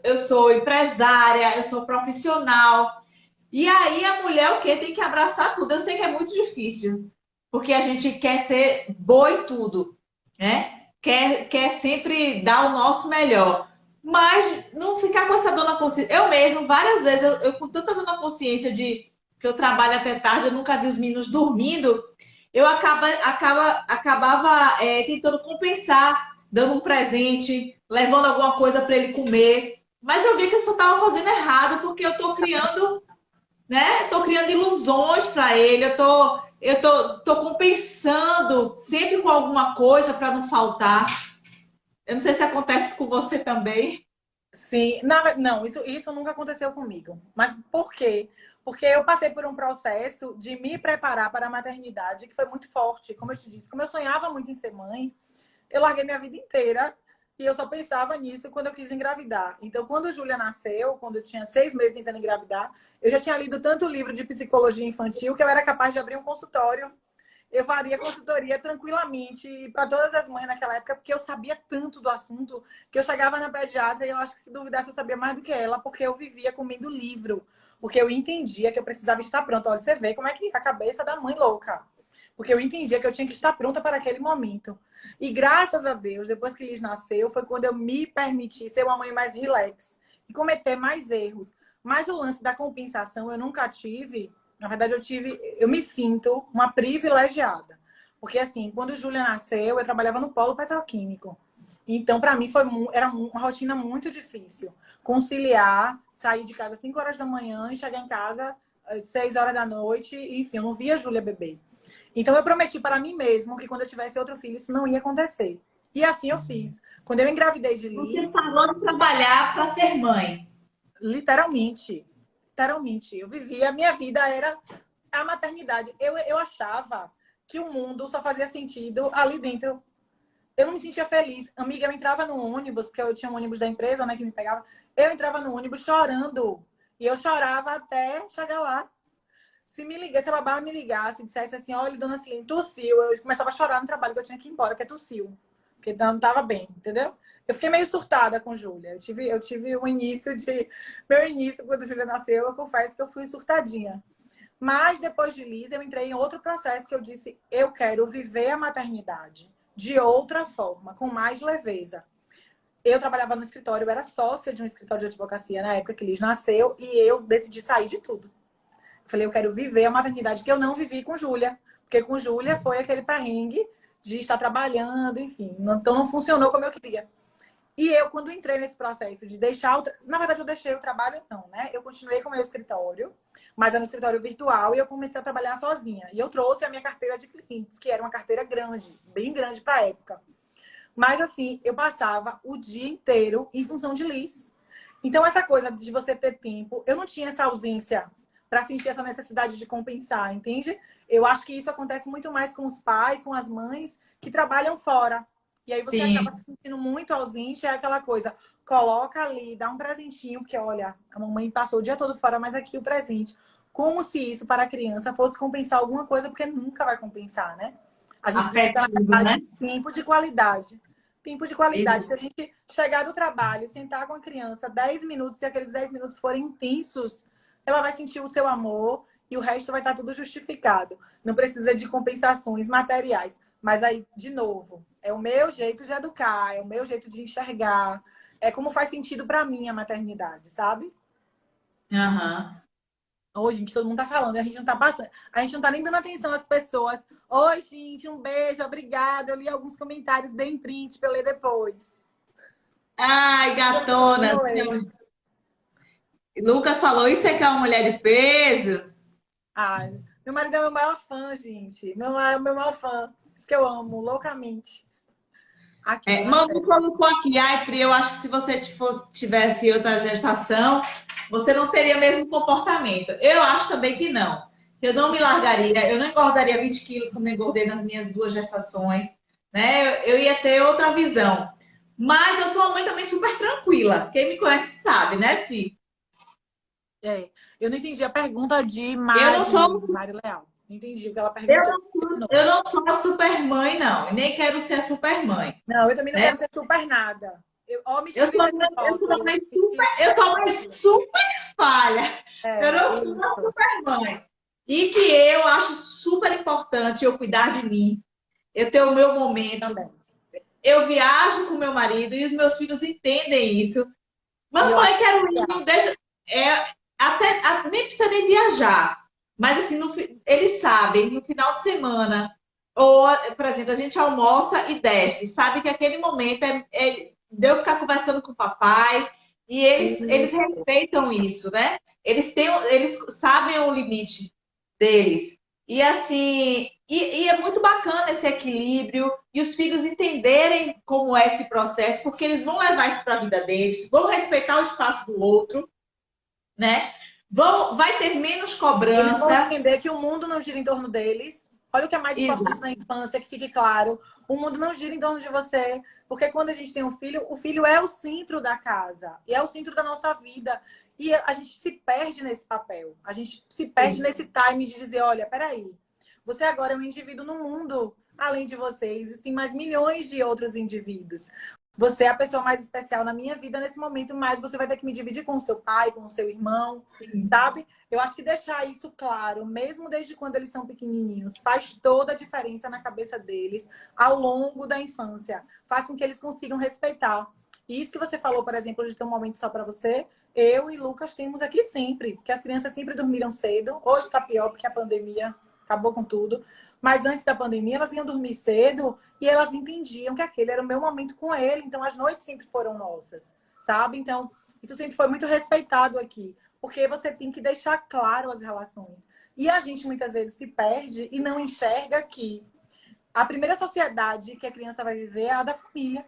eu sou empresária, eu sou profissional. E aí a mulher o quê? Tem que abraçar tudo. Eu sei que é muito difícil, porque a gente quer ser boa em tudo, né? Quer sempre dar o nosso melhor. Mas não ficar com essa dor na consciência. Eu mesmo, várias vezes, eu com tanta dor na consciência de que eu trabalho até tarde, eu nunca vi os meninos dormindo, eu acabava tentando compensar, dando um presente, levando alguma coisa para ele comer. Mas eu vi que eu só estava fazendo errado, porque eu estou criando, né? Tô criando ilusões para ele, tô compensando sempre com alguma coisa para não faltar. Eu não sei se acontece com você também.
Sim, não, isso nunca aconteceu comigo. Mas por quê? Porque eu passei por um processo de me preparar para a maternidade que foi muito forte. Como eu te disse, como eu sonhava muito em ser mãe, eu larguei minha vida inteira e eu só pensava nisso quando eu quis engravidar. Então, quando Júlia nasceu, quando eu tinha 6 meses tentando engravidar, eu já tinha lido tanto livro de psicologia infantil que eu era capaz de abrir um consultório. Eu faria consultoria tranquilamente para todas as mães naquela época, porque eu sabia tanto do assunto que eu chegava na pediatra e eu acho que se duvidasse eu sabia mais do que ela, porque eu vivia comendo livro, porque eu entendia que eu precisava estar pronta. Olha, você vê como é que a cabeça da mãe louca. Porque eu entendia que eu tinha que estar pronta para aquele momento. E graças a Deus, depois que Liz nasceu, foi quando eu me permiti ser uma mãe mais relax e cometer mais erros. Mas o lance da compensação eu nunca tive. Na verdade, eu me sinto uma privilegiada. Porque, assim, quando Júlia nasceu, eu trabalhava no polo petroquímico. Então, para mim, era uma rotina muito difícil. Conciliar, sair de casa às 5 horas da manhã e chegar em casa às 6 horas da noite. Enfim, eu não via a Júlia beber. Então, eu prometi para mim mesmo que quando eu tivesse outro filho, isso não ia acontecer. E assim eu fiz. Quando eu engravidei de Liz...
Você falou de trabalhar para ser mãe.
Literalmente. Eu vivia, a minha vida era a maternidade. Eu achava que o mundo só fazia sentido ali dentro. Eu não me sentia feliz. Amiga, eu entrava no ônibus, porque eu tinha um ônibus da empresa, né, que me pegava. Eu entrava no ônibus chorando. E eu chorava até chegar lá. Se a babá me ligasse e dissesse assim, olha, dona Cilene, tossiu. Eu começava a chorar no trabalho que eu tinha que ir embora, porque tossiu. Porque não estava bem, entendeu? Eu fiquei meio surtada com Júlia. Eu tive um início de... Meu início, quando Júlia nasceu, eu confesso que eu fui surtadinha. Mas, depois de Liz, eu entrei em outro processo que eu disse, eu quero viver a maternidade de outra forma, com mais leveza. Eu trabalhava no escritório, eu era sócia de um escritório de advocacia na época que Liz nasceu, e eu decidi sair de tudo. Eu falei, eu quero viver a maternidade que eu não vivi com Júlia. Porque com Júlia foi aquele perrengue de estar trabalhando, enfim. Então, não funcionou como eu queria. E eu, quando entrei nesse processo de deixar... Na verdade, eu deixei o trabalho, não, né? Eu continuei com o meu escritório, mas era um escritório virtual, e eu comecei a trabalhar sozinha. E eu trouxe a minha carteira de clientes, que era uma carteira grande, bem grande para a época. Mas, assim, eu passava o dia inteiro em função de Liz. Então, essa coisa de você ter tempo... Eu não tinha essa ausência para sentir essa necessidade de compensar, entende? Eu acho que isso acontece muito mais com os pais, com as mães, que trabalham fora. E aí você
Sim.
acaba se sentindo muito ausente, é aquela coisa, coloca ali, dá um presentinho, porque olha, a mamãe passou o dia todo fora, mas aqui o presente. Como se isso para a criança fosse compensar alguma coisa, porque nunca vai compensar, né? A gente precisa, na
Afetivo,
verdade,
né?
de tempo de qualidade. Tempo de qualidade. Se a
Isso.
gente chegar do trabalho, sentar com a criança 10 minutos e aqueles 10 minutos forem intensos, ela vai sentir o seu amor e o resto vai estar tudo justificado. Não precisa de compensações materiais. Mas aí, de novo, é o meu jeito de educar, é o meu jeito de enxergar, é como faz sentido para mim a maternidade, sabe?
Aham.
Oi, gente, todo mundo tá falando, a gente não tá passando, a gente não tá nem dando atenção às pessoas. Oi, gente, um beijo, obrigada. Eu li alguns comentários, dei em print pra eu ler depois.
Ai, gatona. Lucas falou, isso é que é uma mulher de peso?
Ai, meu marido é meu maior fã, gente. Meu maior fã. Isso que eu amo, loucamente. Aqui, na
Manu
série.
colocou aqui, ai, Pri, eu acho que se você tivesse outra gestação, você não teria o mesmo comportamento. Eu acho também que não. Eu não me largaria, eu não engordaria 20 quilos como eu engordei nas minhas 2 gestações, né? Eu ia ter outra visão. Mas eu sou uma mãe também super tranquila. Quem me conhece sabe, né, Si?
É, eu não entendi a pergunta de
Eu não sou,
Mari Leal. Não entendi o que ela
eu
perguntou.
não, eu não sou a super mãe, não. E nem quero ser a super mãe,
Não, eu também não
né?
quero ser super nada. Me
Eu
tire
sou,
desse
eu sou uma
rótulo.
mãe super, eu sou uma mãe super falha. Eu
É,
não sou uma
isso.
super mãe. E que eu acho super importante eu cuidar de mim, eu ter o meu momento.
Também.
Eu viajo com meu marido e os meus filhos entendem isso.
E eu acho
Mamãe, quero ir,
que
não deixa. Nem precisa nem viajar. Mas assim, eles sabem, no final de semana, ou, por exemplo, a gente almoça e desce. Sabe que aquele momento é de eu ficar conversando com o papai. E eles
isso.
respeitam isso, né? Eles sabem o limite deles. E assim, e é muito bacana esse equilíbrio e os filhos entenderem como é esse processo, porque eles vão levar isso para a vida deles, vão respeitar o espaço do outro, né? Vai ter menos
Eles vão
cobrança.
entender que o mundo não gira em torno deles. Olha o que é mais importante na
Exato.
infância, que fique claro. O mundo não gira em torno de você. Porque quando a gente tem um filho, o filho é o centro da casa. E é o centro da nossa vida. E a gente se perde nesse papel. A gente se perde nesse time de dizer, olha, peraí. Você agora é um indivíduo no mundo. Além de você, existem mais milhões de outros indivíduos. Você é a pessoa mais especial na minha vida nesse momento, mas você vai ter que me dividir com o seu pai, com o seu irmão, sabe? Eu acho que deixar isso claro, mesmo desde quando eles são pequenininhos, faz toda a diferença na cabeça deles ao longo da infância. Faz com que eles consigam respeitar. E isso que você falou, por exemplo, de ter um momento só para você, eu e Lucas temos aqui sempre, porque as crianças sempre dormiram cedo. Hoje está pior porque a pandemia acabou com tudo. Mas antes da pandemia, elas iam dormir cedo e elas entendiam que aquele era o meu momento com ele. Então, as noites sempre foram nossas, sabe? Então, isso sempre foi muito respeitado aqui. Porque você tem que deixar claro as relações. E a gente, muitas vezes, se perde e não enxerga que a primeira sociedade que a criança vai viver é a da família.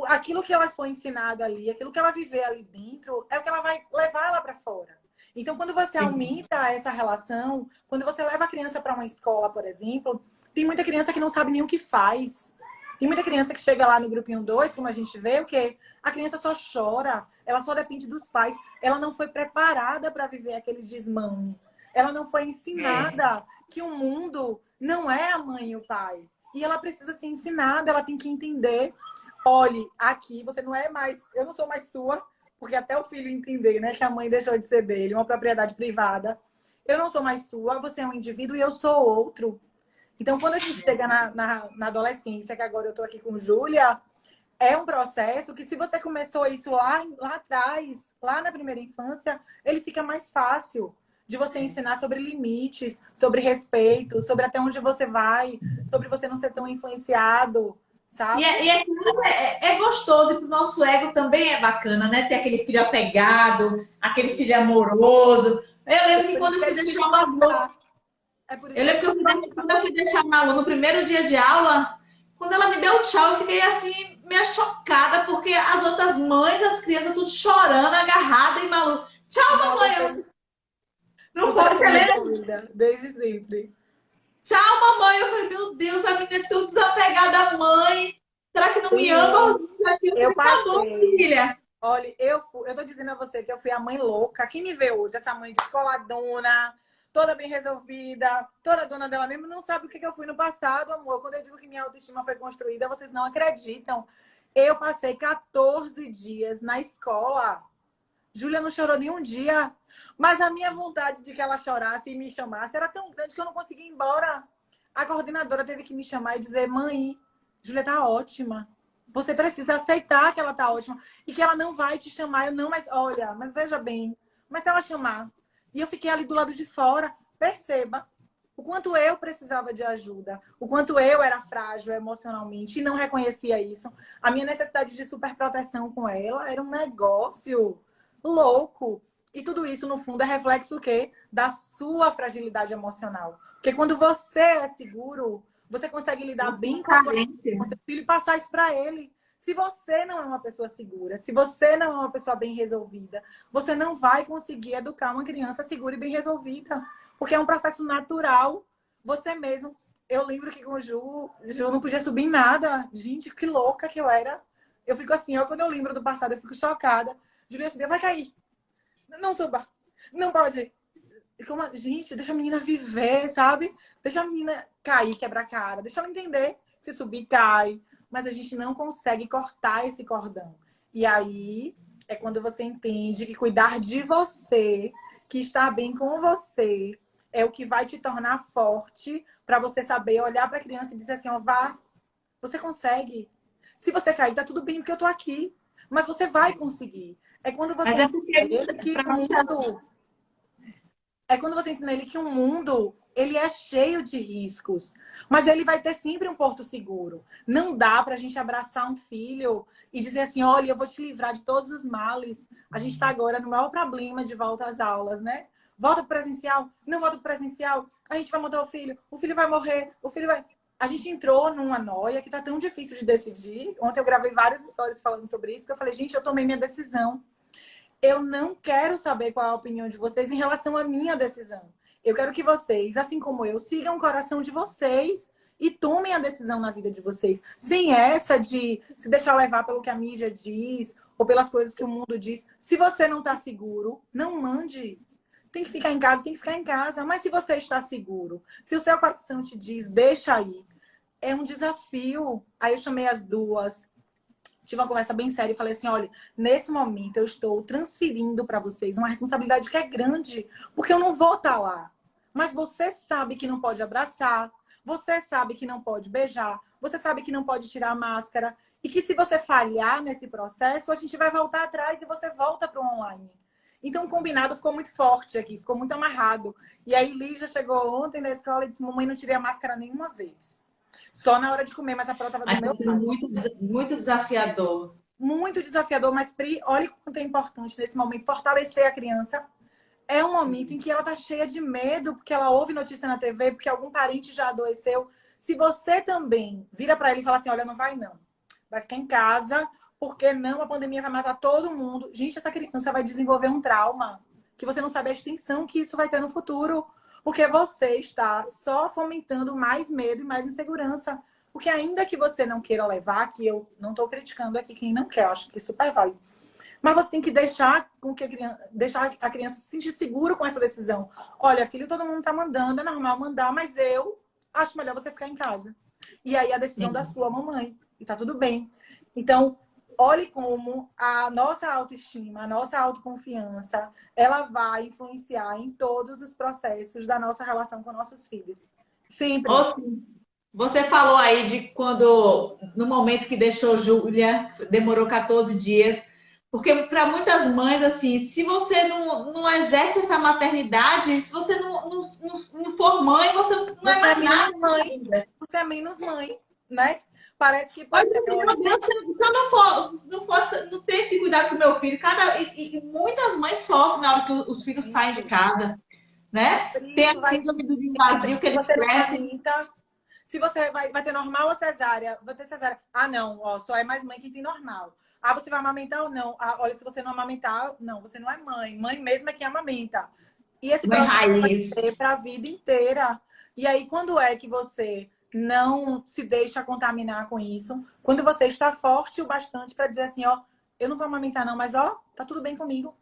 Aquilo que ela foi ensinada ali, aquilo que ela viver ali dentro, é o que ela vai levar ela para fora. Então, quando você aumenta essa relação, quando você leva a criança para uma escola, por exemplo, tem muita criança que não sabe nem o que faz. Tem muita criança que chega lá no grupinho 2, como a gente vê, o quê? A criança só chora, ela só depende dos pais. Ela não foi preparada para viver aquele desmame. Ela não foi ensinada que o mundo não é a mãe e o pai. E ela precisa ser ensinada, ela tem que entender. Olhe, aqui você não é mais, eu não sou mais sua, porque até o filho entender, né, que a mãe deixou de ser dele, uma propriedade privada. Eu não sou mais sua, você é um indivíduo e eu sou outro. Então, quando a gente chega na adolescência, que agora eu tô aqui com Júlia, é um processo que se você começou isso lá atrás, lá na primeira infância, ele fica mais fácil de você ensinar sobre limites, sobre respeito, sobre até onde você vai, sobre você não ser tão influenciado, sabe?
É gostoso, e pro nosso ego também é bacana, né? Ter aquele filho apegado, aquele filho amoroso. Eu lembro que quando eu fui deixar uma avó, eu lembro que quando eu fui deixar a Malu no primeiro dia de aula, quando ela me deu tchau, eu fiquei assim, meio chocada, porque as outras mães, as crianças, tudo chorando, agarrada e Malu. Tchau, mamãe! Não pode ser.
Desde sempre.
Tchau, mamãe. Eu falei, meu Deus, a menina é tão desapegada da mãe. Será que não me
Sim,
ama?
eu
Tá bom,
passei.
filha.
Olha, eu tô dizendo a você que eu fui a mãe louca. Quem me vê hoje, essa mãe descoladona, toda bem resolvida, toda dona dela mesma, não sabe o que eu fui no passado, amor. Quando eu digo que minha autoestima foi construída, vocês não acreditam. Eu passei 14 dias na escola. Júlia não chorou nenhum dia. Mas a minha vontade de que ela chorasse e me chamasse era tão grande que eu não conseguia ir embora. A coordenadora teve que me chamar e dizer: mãe, Júlia tá ótima. Você precisa aceitar que ela tá ótima e que ela não vai te chamar. Eu não, mas olha, mas veja bem. Mas se ela chamar. E eu fiquei ali do lado de fora. Perceba o quanto eu precisava de ajuda, o quanto eu era frágil emocionalmente e não reconhecia isso. A minha necessidade de superproteção com ela era um negócio louco. E tudo isso, no fundo, é reflexo o quê? Da sua fragilidade emocional. Porque quando você é seguro, você consegue lidar bem com com seu filho e passar isso para ele. Se você não é uma pessoa segura, se você não é uma pessoa bem resolvida, você não vai conseguir educar uma criança segura e bem resolvida. Porque é um processo natural. Você mesmo. Eu lembro que com o Ju não podia subir em nada. Gente, que louca que eu era. Eu fico assim, ó, quando eu lembro do passado, eu fico chocada. Julia subia, vai cair. Não suba. Não pode. Gente, deixa a menina viver, sabe? Deixa a menina cair, quebrar a cara. Deixa ela entender. Se subir, cai. Mas a gente não consegue cortar esse cordão. E aí é quando você entende que cuidar de você, que estar bem com você, é o que vai te tornar forte para você saber olhar para a criança e dizer assim, ó, vá, você consegue. Se você cair, tá tudo bem, porque eu tô aqui. Mas você vai conseguir. É quando você ensina ele que o mundo... É quando você ensina ele que o mundo, ele é cheio de riscos. Mas ele vai ter sempre um porto seguro. Não dá pra gente abraçar um filho e dizer assim, olha, eu vou te livrar de todos os males. A gente tá agora no maior problema de volta às aulas, né? Volta pro presencial, não volta pro presencial. A gente vai mandar o filho vai morrer, o filho vai... A gente entrou numa noia que tá tão difícil de decidir. Ontem eu gravei várias histórias falando sobre isso, porque eu falei, gente, eu tomei minha decisão. Eu não quero saber qual é a opinião de vocês em relação à minha decisão. Eu quero que vocês, assim como eu, sigam o coração de vocês e tomem a decisão na vida de vocês. Sem essa de se deixar levar pelo que a mídia diz ou pelas coisas que o mundo diz. Se você não está seguro, não mande. Tem que ficar em casa, tem que ficar em casa. Mas se você está seguro, se o seu coração te diz, deixa aí. É um desafio. Aí eu chamei as duas. Tive uma conversa bem séria e falei assim, olha, nesse momento eu estou transferindo para vocês uma responsabilidade que é grande, porque eu não vou estar lá. Mas você sabe que não pode abraçar, você sabe que não pode beijar, você sabe que não pode tirar a máscara, e que se você falhar nesse processo, a gente vai voltar atrás e você volta para o online. Então o combinado ficou muito forte aqui, ficou muito amarrado. E aí Lígia chegou ontem na escola e disse, mamãe, não tirei a máscara nenhuma vez. Só na hora de comer, mas a prova estava do meu lado.
Muito desafiador.
Muito desafiador, mas Pri, olha quanto é importante nesse momento fortalecer a criança. É um momento em que ela tá cheia de medo, porque ela ouve notícia na TV, porque algum parente já adoeceu. Se você também vira para ele e fala assim, olha, não vai não. Vai ficar em casa, porque não, a pandemia vai matar todo mundo. Gente, essa criança vai desenvolver um trauma que você não sabe a extensão que isso vai ter no futuro. Porque você está só fomentando mais medo e mais insegurança. Porque ainda que você não queira levar, que eu não estou criticando aqui quem não quer, eu acho que é super válido. Mas você tem que deixar a criança se sentir seguro com essa decisão. Olha, filho, todo mundo está mandando, é normal mandar, mas eu acho melhor você ficar em casa. E aí a decisão da sua mamãe. E tá tudo bem. Então, olhe como a nossa autoestima, a nossa autoconfiança, ela vai influenciar em todos os processos da nossa relação com nossos filhos. Sempre.
Você falou aí de quando, no momento que deixou Júlia, demorou 14 dias. Porque para muitas mães, assim, se você não exerce essa maternidade, se você não for mãe, você não é mais nada.
Mãe. Você é menos mãe, né? Parece que pode ser.
Meu Deus, se eu não ter esse cuidado com o meu filho, e muitas mães sofrem na hora que os filhos saem de casa, né? Tem a síndrome do ninho vazio que eles crescem.
Se você vai ter normal ou cesárea, vai ter cesárea. Ah, não, ó, só é mais mãe quem tem normal. Ah, você vai amamentar ou não? Ah, olha, se você não amamentar, não, você não é mãe. Mãe mesmo é quem amamenta. E esse processo vai ser para a vida inteira. E aí, quando é que você não se deixa contaminar com isso. Quando você está forte o bastante para dizer assim, ó, eu não vou amamentar não, mas ó, tá tudo bem comigo.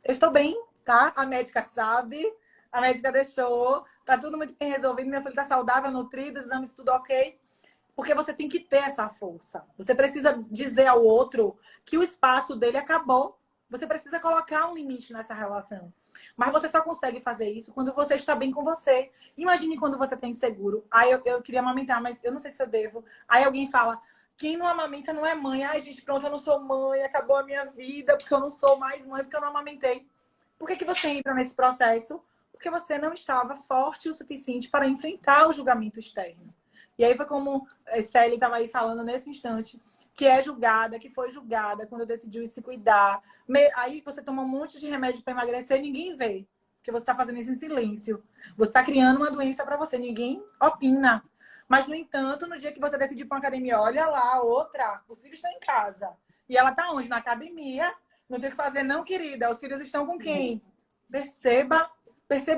Eu estou bem, tá? A médica sabe, a médica deixou, tá tudo muito bem resolvido, meu filho tá saudável, nutrido, exames tudo ok. Porque você tem que ter essa força. Você precisa dizer ao outro que o espaço dele acabou. Você precisa colocar um limite nessa relação. Mas você só consegue fazer isso quando você está bem com você. Imagine quando você está inseguro. Aí eu queria amamentar, mas eu não sei se eu devo. Aí alguém fala, quem não amamenta não é mãe. Ai, gente, pronto, eu não sou mãe. Acabou a minha vida porque eu não sou mais mãe, porque eu não amamentei. Por que você entra nesse processo? Porque você não estava forte o suficiente para enfrentar o julgamento externo. E aí foi como a Célia estava aí falando nesse instante, que é julgada, que foi julgada quando decidiu se cuidar. Aí você toma um monte de remédio para emagrecer e ninguém vê. Porque você está fazendo isso em silêncio. Você está criando uma doença para você. Ninguém opina. Mas, no entanto, no dia que você decidir para uma academia, olha lá, outra, os filhos estão em casa. E ela está onde? Na academia. Não tem o que fazer, não, querida. Os filhos estão com quem? Perceba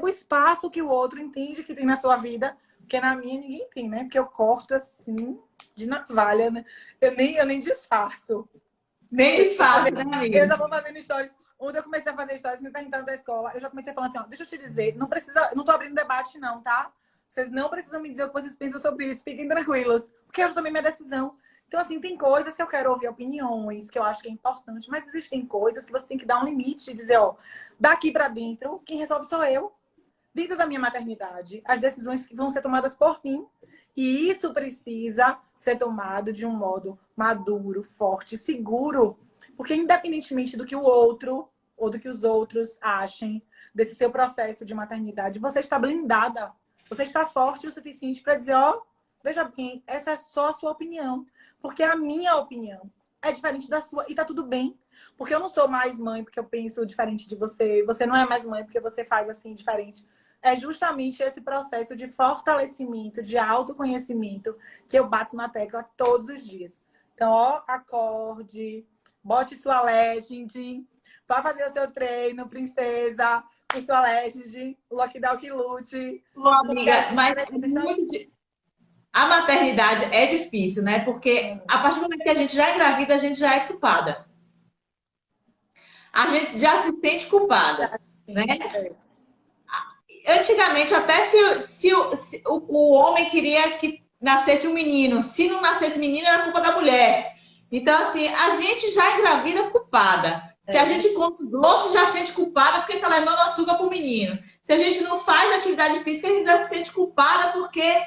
o espaço que o outro entende que tem na sua vida. Porque na minha ninguém tem, né? Porque eu corto assim, de navalha, né? Eu nem disfarço.
Nem disfarce, né, amiga?
Eu já vou fazendo stories. Ontem eu comecei a fazer stories me perguntando da escola. Eu já comecei falando assim, ó, deixa eu te dizer, não tô abrindo debate não, tá? Vocês não precisam me dizer o que vocês pensam sobre isso. Fiquem tranquilos. Porque eu já tomei minha decisão. Então, assim, tem coisas que eu quero ouvir opiniões, que eu acho que é importante. Mas existem coisas que você tem que dar um limite e dizer, ó, daqui pra dentro, quem resolve sou eu. Dentro da minha maternidade, as decisões que vão ser tomadas por mim. E isso precisa ser tomado de um modo maduro, forte, seguro. Porque independentemente do que o outro ou do que os outros achem desse seu processo de maternidade, você está blindada. Você está forte o suficiente para dizer, ó, veja bem, essa é só a sua opinião. Porque a minha opinião é diferente da sua. E tá tudo bem. Porque eu não sou mais mãe porque eu penso diferente de você. Você não é mais mãe porque você faz assim diferente. É justamente esse processo de fortalecimento, de autoconhecimento que eu bato na tecla todos os dias. Então, ó, acorde, bote sua legend, vá fazer o seu treino, princesa, com sua legend, lockdown que lute.
Amiga, mas a maternidade é difícil, né? Porque a partir do momento que a gente já engravida, a gente já é culpada. A gente já se sente culpada, né? Antigamente, até se o homem queria que nascesse um menino. Se não nascesse menino, era culpa da mulher. Então, assim, a gente já engravida culpada. Se a gente come doce, já se sente culpada porque está levando açúcar para o menino. Se a gente não faz atividade física, a gente já se sente culpada porque...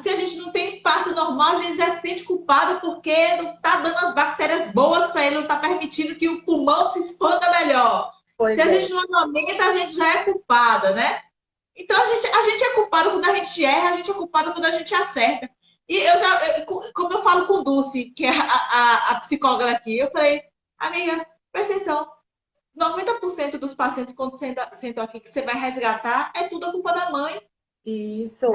se a gente não tem parto normal, a gente já se sente culpada porque não está dando as bactérias boas para ele, não está permitindo que o pulmão se expanda melhor. Se a gente não amamenta, a gente já é culpada, né? Então, a gente é culpada quando a gente erra, a gente é culpada quando a gente acerta. E como eu falo com Dulce, que é a psicóloga daqui, eu falei, amiga, presta atenção, 90% dos pacientes, quando sentam aqui, que você vai resgatar, é tudo a culpa da mãe.
Isso,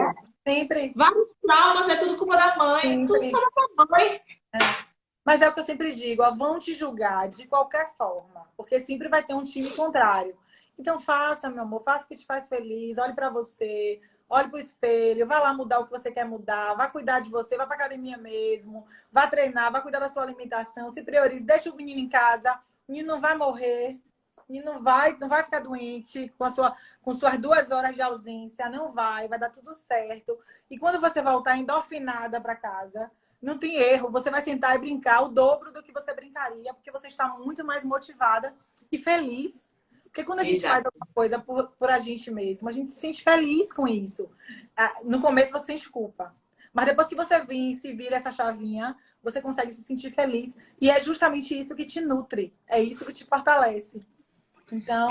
sempre.
Vários traumas, é tudo culpa da mãe,
Sempre.
tudo só da mãe.
Mas é o que eu sempre digo, ó, vão te julgar de qualquer forma, porque sempre vai ter um time contrário. Então faça, meu amor, faça o que te faz feliz, olhe pra você, olhe pro espelho, vá lá mudar o que você quer mudar, vá cuidar de você, vá pra academia mesmo, vá treinar, vá cuidar da sua alimentação, se priorize, deixa o menino em casa, o menino não vai morrer, o menino não vai ficar doente com suas 2 horas de ausência, não vai dar tudo certo. E quando você voltar endorfinada pra casa, não tem erro, você vai sentar e brincar o dobro do que você brincaria, porque você está muito mais motivada e feliz. Porque quando a gente faz alguma coisa por a gente mesmo, a gente se sente feliz com isso. No começo você sente culpa. Mas depois que você vence e vira essa chavinha, você consegue se sentir feliz. E é justamente isso que te nutre. É isso que te fortalece. Então,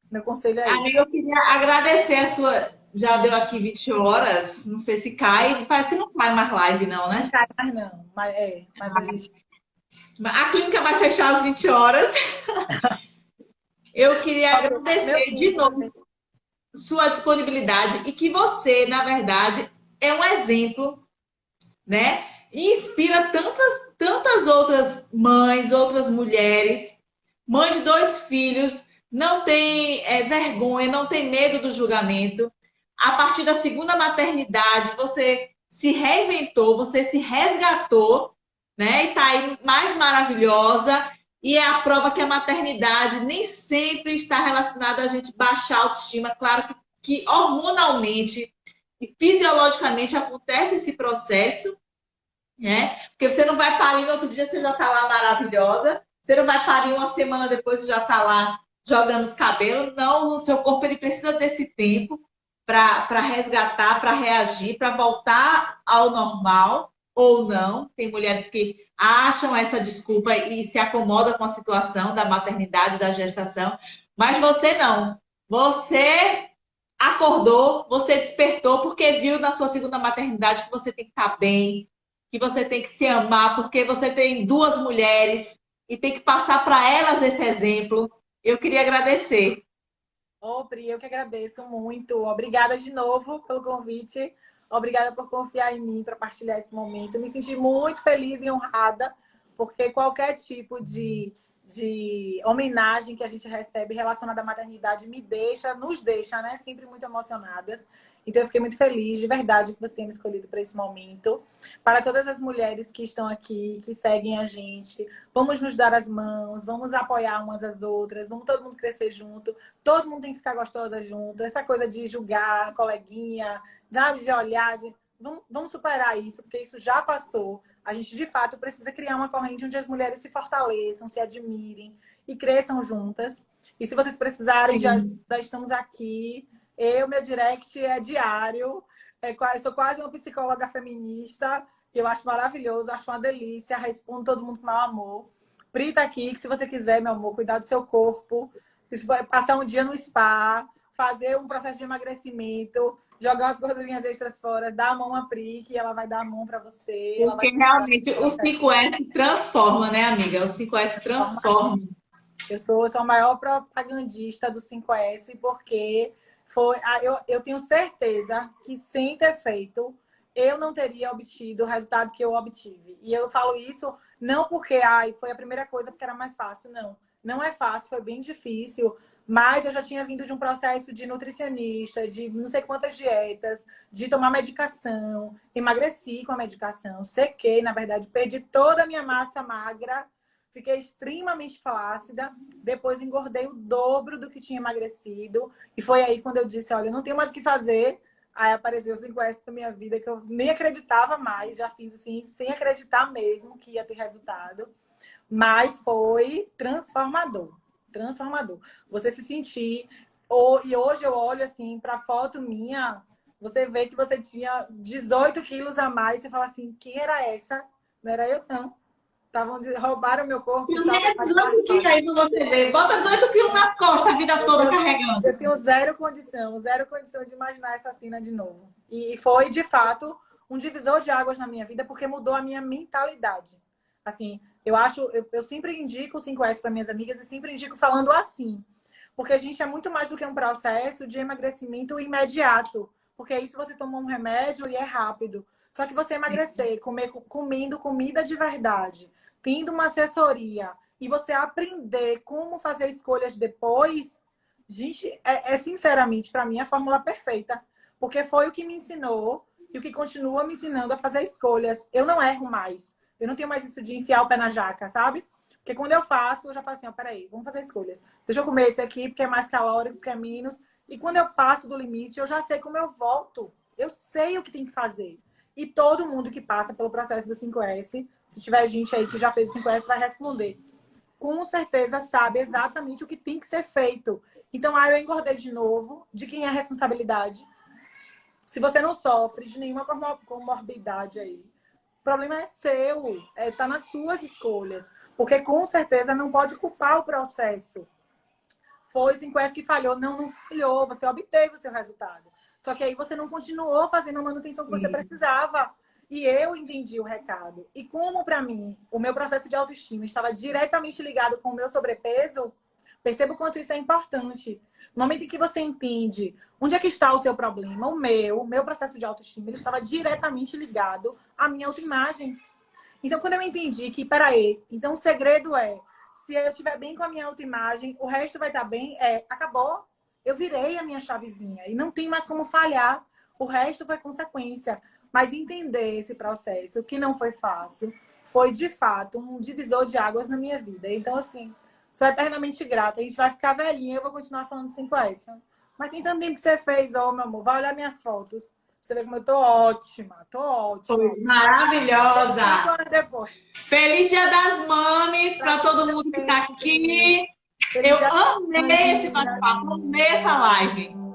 meu conselho é
Amiga, eu queria agradecer a sua... Já deu aqui 20 horas. Não sei se cai. Parece que não cai mais live, não, né?
Não cai mais não. Mas a gente...
A clínica vai fechar às 20 horas. Eu queria agradecer de novo sua disponibilidade e que você, na verdade, é um exemplo, né? E inspira tantas outras mães, outras mulheres, mãe de 2 filhos, não tem vergonha, não tem medo do julgamento. A partir da 2ª maternidade, você se reinventou, você se resgatou, né? E tá aí mais maravilhosa. E é a prova que a maternidade nem sempre está relacionada a gente baixar a autoestima. Claro que hormonalmente e fisiologicamente acontece esse processo, né? Porque você não vai parir no outro dia, você já está lá maravilhosa. Você não vai parir uma semana depois, você já está lá jogando os cabelos. Não, o seu corpo ele precisa desse tempo para resgatar, para reagir, para voltar ao normal ou não. Tem mulheres que acham essa desculpa e se acomodam com a situação da maternidade, da gestação. Mas você não. Você acordou, você despertou porque viu na sua segunda maternidade que você tem que estar bem, que você tem que se amar, porque você tem duas mulheres e tem que passar para elas esse exemplo. Eu queria agradecer.
Ô, Pri, eu que agradeço muito. Obrigada de novo pelo convite. Obrigada por confiar em mim para partilhar esse momento. Me senti muito feliz e honrada, porque qualquer tipo de homenagem que a gente recebe relacionada à maternidade nos deixa, né? Sempre muito emocionadas. Então, eu fiquei muito feliz, de verdade, que você tenha me escolhido para esse momento. Para todas as mulheres que estão aqui, que seguem a gente, vamos nos dar as mãos, vamos apoiar umas às outras, vamos todo mundo crescer junto, todo mundo tem que ficar gostosa junto. Essa coisa de julgar, coleguinha, de olhar, vamos superar isso, porque isso já passou. A gente, de fato, precisa criar uma corrente onde as mulheres se fortaleçam, se admirem e cresçam juntas. E se vocês precisarem de ajuda, estamos aqui. Meu direct é diário. Eu sou quase uma psicóloga feminista. Eu acho maravilhoso, acho uma delícia. Respondo todo mundo com meu amor. Pri tá aqui, que se você quiser, meu amor, cuidar do seu corpo, passar um dia no spa, fazer um processo de emagrecimento, jogar umas gordurinhas extras fora, dar a mão a Pri, que ela vai dar a mão para você.
Porque realmente o 5S transforma, né, amiga? O 5S transforma.
Eu sou a maior propagandista do 5S, porque eu tenho certeza que sem ter feito, eu não teria obtido o resultado que eu obtive. E eu falo isso não porque foi a primeira coisa, porque era mais fácil. Não, não é fácil, foi bem difícil. Mas eu já tinha vindo de um processo de nutricionista, de não sei quantas dietas, de tomar medicação, emagreci com a medicação, sequei, na verdade, perdi toda a minha massa magra, fiquei extremamente flácida, depois engordei o dobro do que tinha emagrecido, e foi aí quando eu disse, olha, eu não tenho mais o que fazer. Aí apareceu o 5S na minha vida, que eu nem acreditava mais, já fiz assim, sem acreditar mesmo que ia ter resultado, mas foi transformador. Transformador. Você se sentir... E hoje eu olho assim para a foto minha, você vê que você tinha 18 quilos a mais, você fala assim, quem era essa? Não era eu, não. Roubaram meu corpo.
E 18 quilos aí pra você ver. Bota 18 quilos na costa a vida toda carregando.
Eu tenho zero condição de imaginar essa cena de novo. E foi, de fato, um divisor de águas na minha vida, porque mudou a minha mentalidade. Assim, eu sempre indico o 5S para minhas amigas e sempre indico falando assim. Porque a gente é muito mais do que um processo de emagrecimento imediato. Porque aí se você toma um remédio e é rápido. Só que você emagrecer, comendo comida de verdade, tendo uma assessoria e você aprender como fazer escolhas depois, gente, sinceramente, para mim, a fórmula perfeita. Porque foi o que me ensinou e o que continua me ensinando a fazer escolhas. Eu não erro mais. Eu não tenho mais isso de enfiar o pé na jaca, sabe? Porque quando eu faço, eu já falo assim, peraí, vamos fazer escolhas. Deixa eu comer esse aqui, porque é mais calórico, porque é menos. E quando eu passo do limite, eu já sei como eu volto. Eu sei o que tem que fazer. E todo mundo que passa pelo processo do 5S, se tiver gente aí que já fez o 5S, vai responder. Com certeza sabe exatamente o que tem que ser feito. Então, eu engordei de novo. De quem é a responsabilidade? Se você não sofre de nenhuma comorbidade aí, o problema é seu, tá nas suas escolhas. Porque com certeza não pode culpar o processo. Foi o 5S que falhou. Não falhou. Você obteve o seu resultado. Só que aí você não continuou fazendo a manutenção que você precisava. E eu entendi o recado. E como para mim, o meu processo de autoestima estava diretamente ligado com o meu sobrepeso, perceba o quanto isso é importante. No momento em que você entende onde é que está o seu problema, o meu processo de autoestima, ele estava diretamente ligado à minha autoimagem. Então, quando eu entendi que, peraí, então o segredo se eu estiver bem com a minha autoimagem, o resto vai estar bem, acabou. Eu virei a minha chavezinha e não tem mais como falhar. O resto foi consequência. Mas entender esse processo, que não foi fácil, foi de fato um divisor de águas na minha vida. Então, assim, sou eternamente grata. A gente vai ficar velhinha, eu vou continuar falando assim com essa. Mas tem tanto tempo que você fez, ó, meu amor, vai olhar minhas fotos. Você vê como eu tô ótima, tô ótima.
Foi maravilhosa.
5 anos depois.
Feliz Dia das Mames para todo mundo que está aqui.
Feliz
Eu
Dia das
amei esse
Mães.
bate-papo, amei essa live.